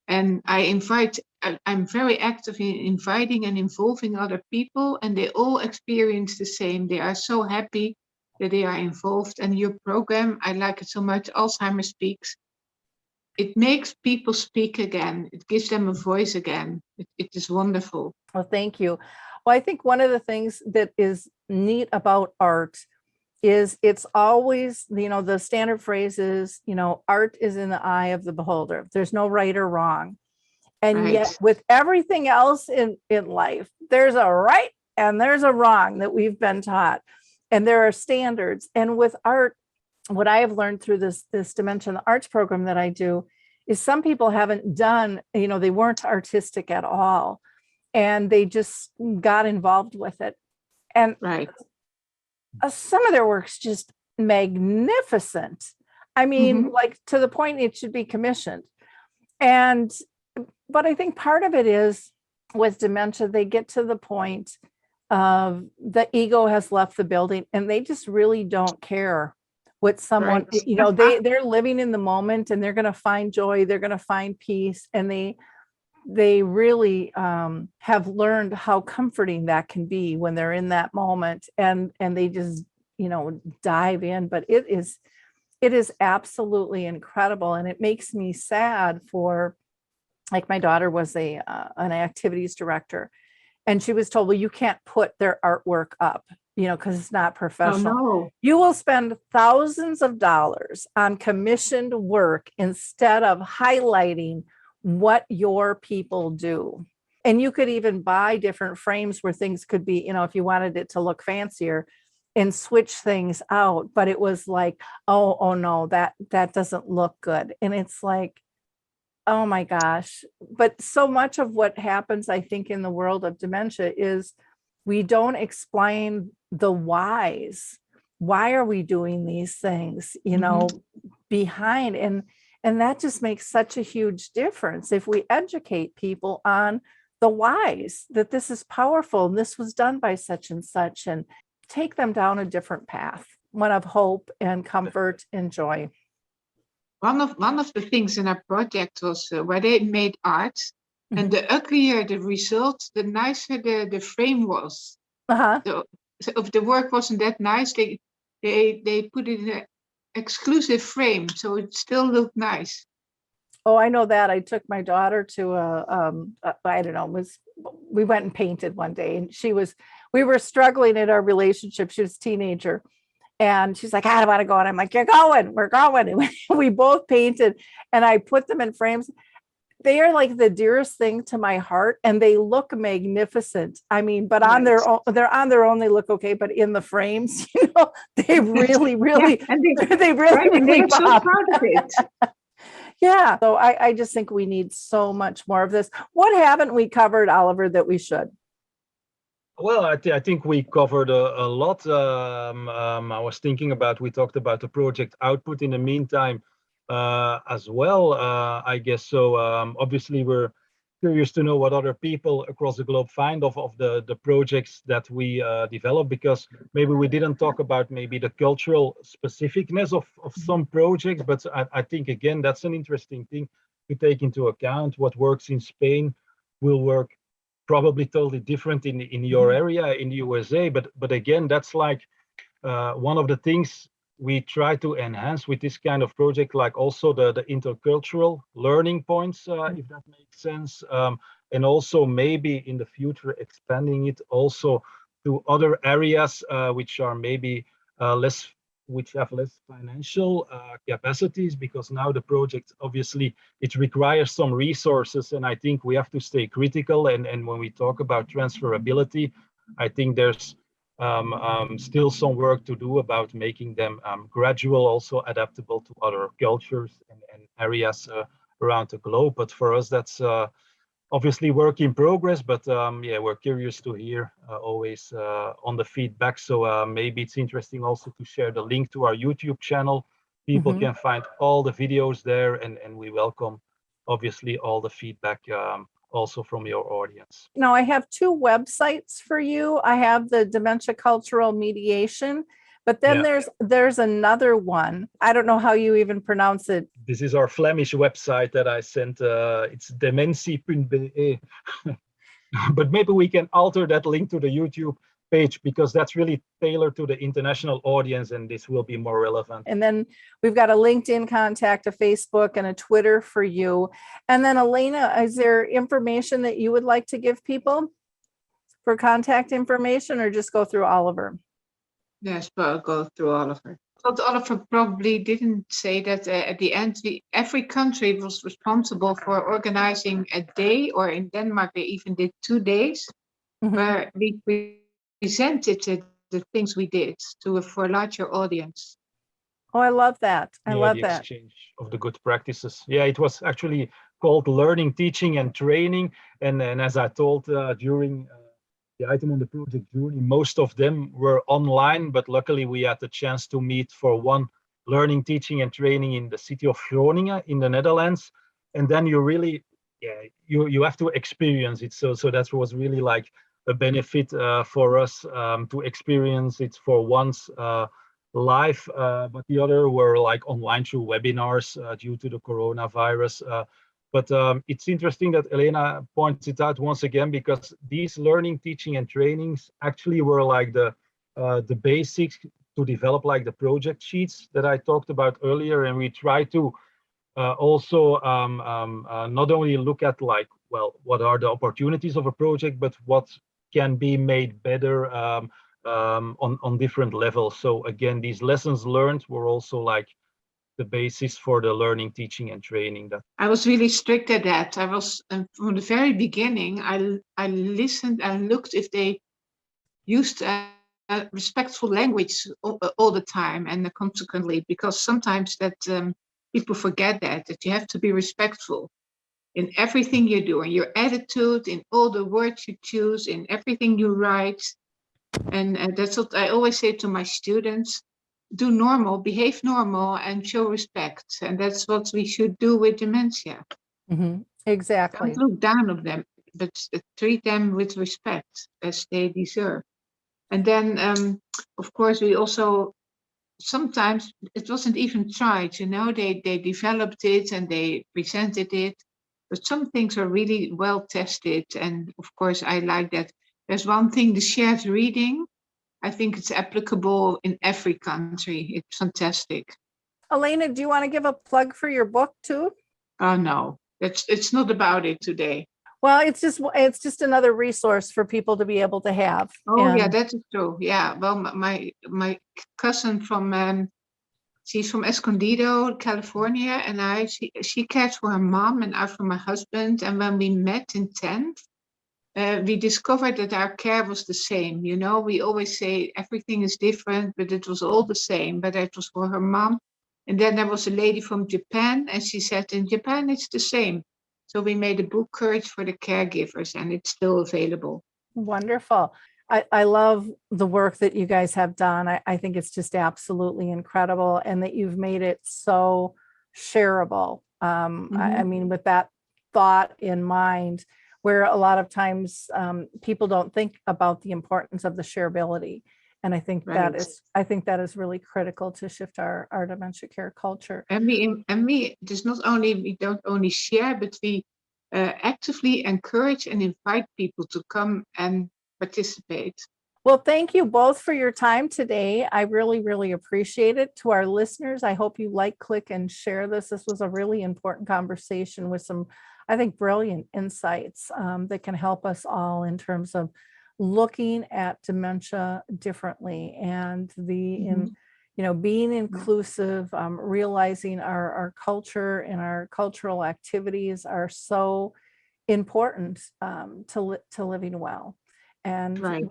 And I'm very active in inviting and involving other people, and they all experience the same. They are so happy that they are involved. And your program, I like it so much, Alzheimer Speaks. It makes people speak again. It gives them a voice again. It is wonderful. Well, thank you. Well, I think one of the things that is neat about art is it's always, the standard phrase is, art is in the eye of the beholder. There's no right or wrong. And Right. yet with everything else in life, there's a right and there's a wrong that we've been taught. And there are standards. And with art, what I have learned through this Dementia in the Arts program that I do is some people haven't done, they weren't artistic at all. And they just got involved with it. And Right. some of their work's just magnificent. I mean, like to the point it should be commissioned. But I think part of it is with dementia, they get to the point of the ego has left the building and they just really don't care what someone, Right. they're living in the moment and they're going to find joy, they're going to find peace. And they really have learned how comforting that can be when they're in that moment, and they just dive in. But it is absolutely incredible, and it makes me sad for, like, my daughter was an activities director, and she was told, well, you can't put their artwork up, because it's not professional. Oh, no. You will spend thousands of dollars on commissioned work instead of highlighting what your people do. And you could even buy different frames where things could be, if you wanted it to look fancier, and switch things out. But it was like, oh no, that doesn't look good. And it's like, oh my gosh. But so much of what happens, I think, in the world of dementia is we don't explain the whys. Why are we doing these things, behind? And that just makes such a huge difference if we educate people on the whys, that this is powerful and this was done by such and such, and take them down a different path, one of hope and comfort and joy. One of the things in our project was where they made art, and the uglier the result, the nicer the frame was. So if the work wasn't that nice, they put it in an exclusive frame, so it still looked nice. Oh, I know that. I took my daughter to I don't know, we went and painted one day, and we were struggling in our relationship. She was a teenager, and she's like, I don't want to go. And I'm like, you're going, we're going. And we both painted, and I put them in frames. They are like the dearest thing to my heart, and they look magnificent. I mean, but on their own, they're on their own, they look okay, but in the frames, they really, really, they really so pop. proud of it. Yeah. So I just think we need so much more of this. What haven't we covered, Oliver, that we should? Well, I think we covered a lot. I was thinking we talked about the project output in the meantime as well, I guess. So obviously we're curious to know what other people across the globe find of the projects that we develop, because maybe we didn't talk about maybe the cultural specificness of some projects, but I think, again, that's an interesting thing to take into account. What works in Spain will work probably totally different in your area in the USA, but again, that's like one of the things we try to enhance with this kind of project, like also the intercultural learning points, if that makes sense. And also maybe in the future expanding it also to other areas which are maybe which have less financial capacities, because now the project, obviously, it requires some resources, and I think we have to stay critical. And when we talk about transferability, I think there's still some work to do about making them gradual, also adaptable to other cultures and areas around the globe. But for us, that's obviously work in progress, but yeah, we're curious to hear always on the feedback. So maybe it's interesting also to share the link to our YouTube channel. People Mhm. can find all the videos there, and we welcome obviously all the feedback also from your audience. Now, I have two websites for you. I have the Dementia Cultural Mediation, but then Yeah. there's another one. I don't know how you even pronounce it. This is our Flemish website that I sent. It's dementie.be. But maybe we can alter that link to the YouTube page, because that's really tailored to the international audience, and this will be more relevant. And then we've got a LinkedIn contact, a Facebook, and a Twitter for you. And then Elena, is there information that you would like to give people for contact information, or just go through Oliver? Yes, but I'll go through Oliver. But Oliver probably didn't say that at the end, every country was responsible for organizing a day, or in Denmark, they even did 2 days, Mhm. where we presented the things we did for a larger audience. Oh, I love that. I Yeah, love the that. exchange of the good practices. Yeah, it was actually called Learning, Teaching, and Training. And as I told during the item on the project journey, most of them were online, but luckily we had the chance to meet for one learning, teaching, and training in the city of Groningen in the Netherlands. And then you really, yeah, you have to experience it. So that was really like a benefit for us to experience it for once live, but the other were like online through webinars due to the coronavirus. But it's interesting that Elena points it out once again, because these learning, teaching, and trainings actually were like the basics to develop like the project sheets that I talked about earlier. And we try to also not only look at like, well, what are the opportunities of a project, but what can be made better on different levels. So again, these lessons learned were also like the basis for the learning, teaching, and training. That I was really strict at that. I was from the very beginning. I listened and looked if they used respectful language all the time, and consequently, because sometimes that people forget that you have to be respectful in everything you do, in your attitude, in all the words you choose, in everything you write. And that's what I always say to my students: do normal, behave normal, and show respect. And that's what we should do with dementia. Mhm. Exactly. Don't look down on them, but treat them with respect as they deserve. And then, of course, we also sometimes it wasn't even tried. They developed it and they presented it, but some things are really well tested. And of course, I like that. There's one thing, the shared reading. I think it's applicable in every country. It's fantastic. Elena, do you want to give a plug for your book too? Oh no, it's not about it today. Well, it's just another resource for people to be able to have. Oh yeah, And that is true. Yeah, well, my cousin from she's from Escondido, California, and she cares for her mom, and I for my husband. And when we met in 10th, we discovered that our care was the same. We always say everything is different, but it was all the same. But it was for her mom. And then there was a lady from Japan, and she said in Japan it's the same. So we made a book, Courage for the Caregivers, and it's still available. wonderful. I love the work that you guys have done. I think it's just absolutely incredible, and that you've made it so shareable. I mean, with that thought in mind, where a lot of times people don't think about the importance of the shareability. And I think Right. that is really critical to shift our dementia care culture. And we just not only, we don't only share, but we actively encourage and invite people to come and participate. Well, thank you both for your time today. I really, really appreciate it. To our listeners, I hope you like, click, and share this. This was a really important conversation with some, I think, brilliant insights that can help us all in terms of looking at dementia differently, and being inclusive, realizing our culture and our cultural activities are so important to living well. And Right.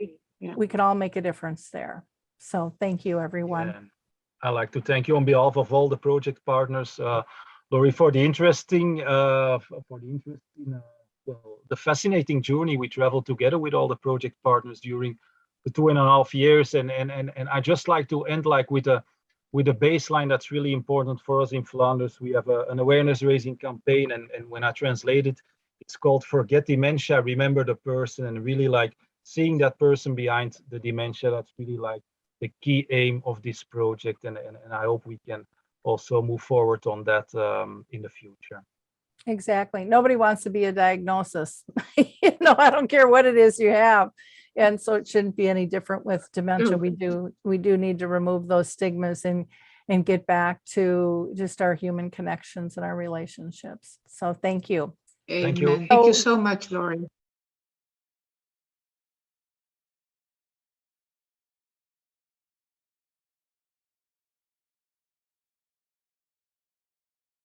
we can all make a difference there. So thank you, everyone. Yeah. I'd like to thank you on behalf of all the project partners, Laurie, for the interest in the fascinating journey we traveled together with all the project partners during the 2.5 years. And I just like to end like with a baseline that's really important for us in Flanders. We have an awareness raising campaign, and when I translate it, it's called Forget Dementia, Remember the Person, and really like seeing that person behind the dementia. That's really like the key aim of this project, and I hope we can also move forward on that in the future. Exactly. Nobody wants to be a diagnosis. I don't care what it is you have. And so it shouldn't be any different with dementia. We do need to remove those stigmas and get back to just our human connections and our relationships. So thank you. Amen. Thank you. Thank you so much, Laurie.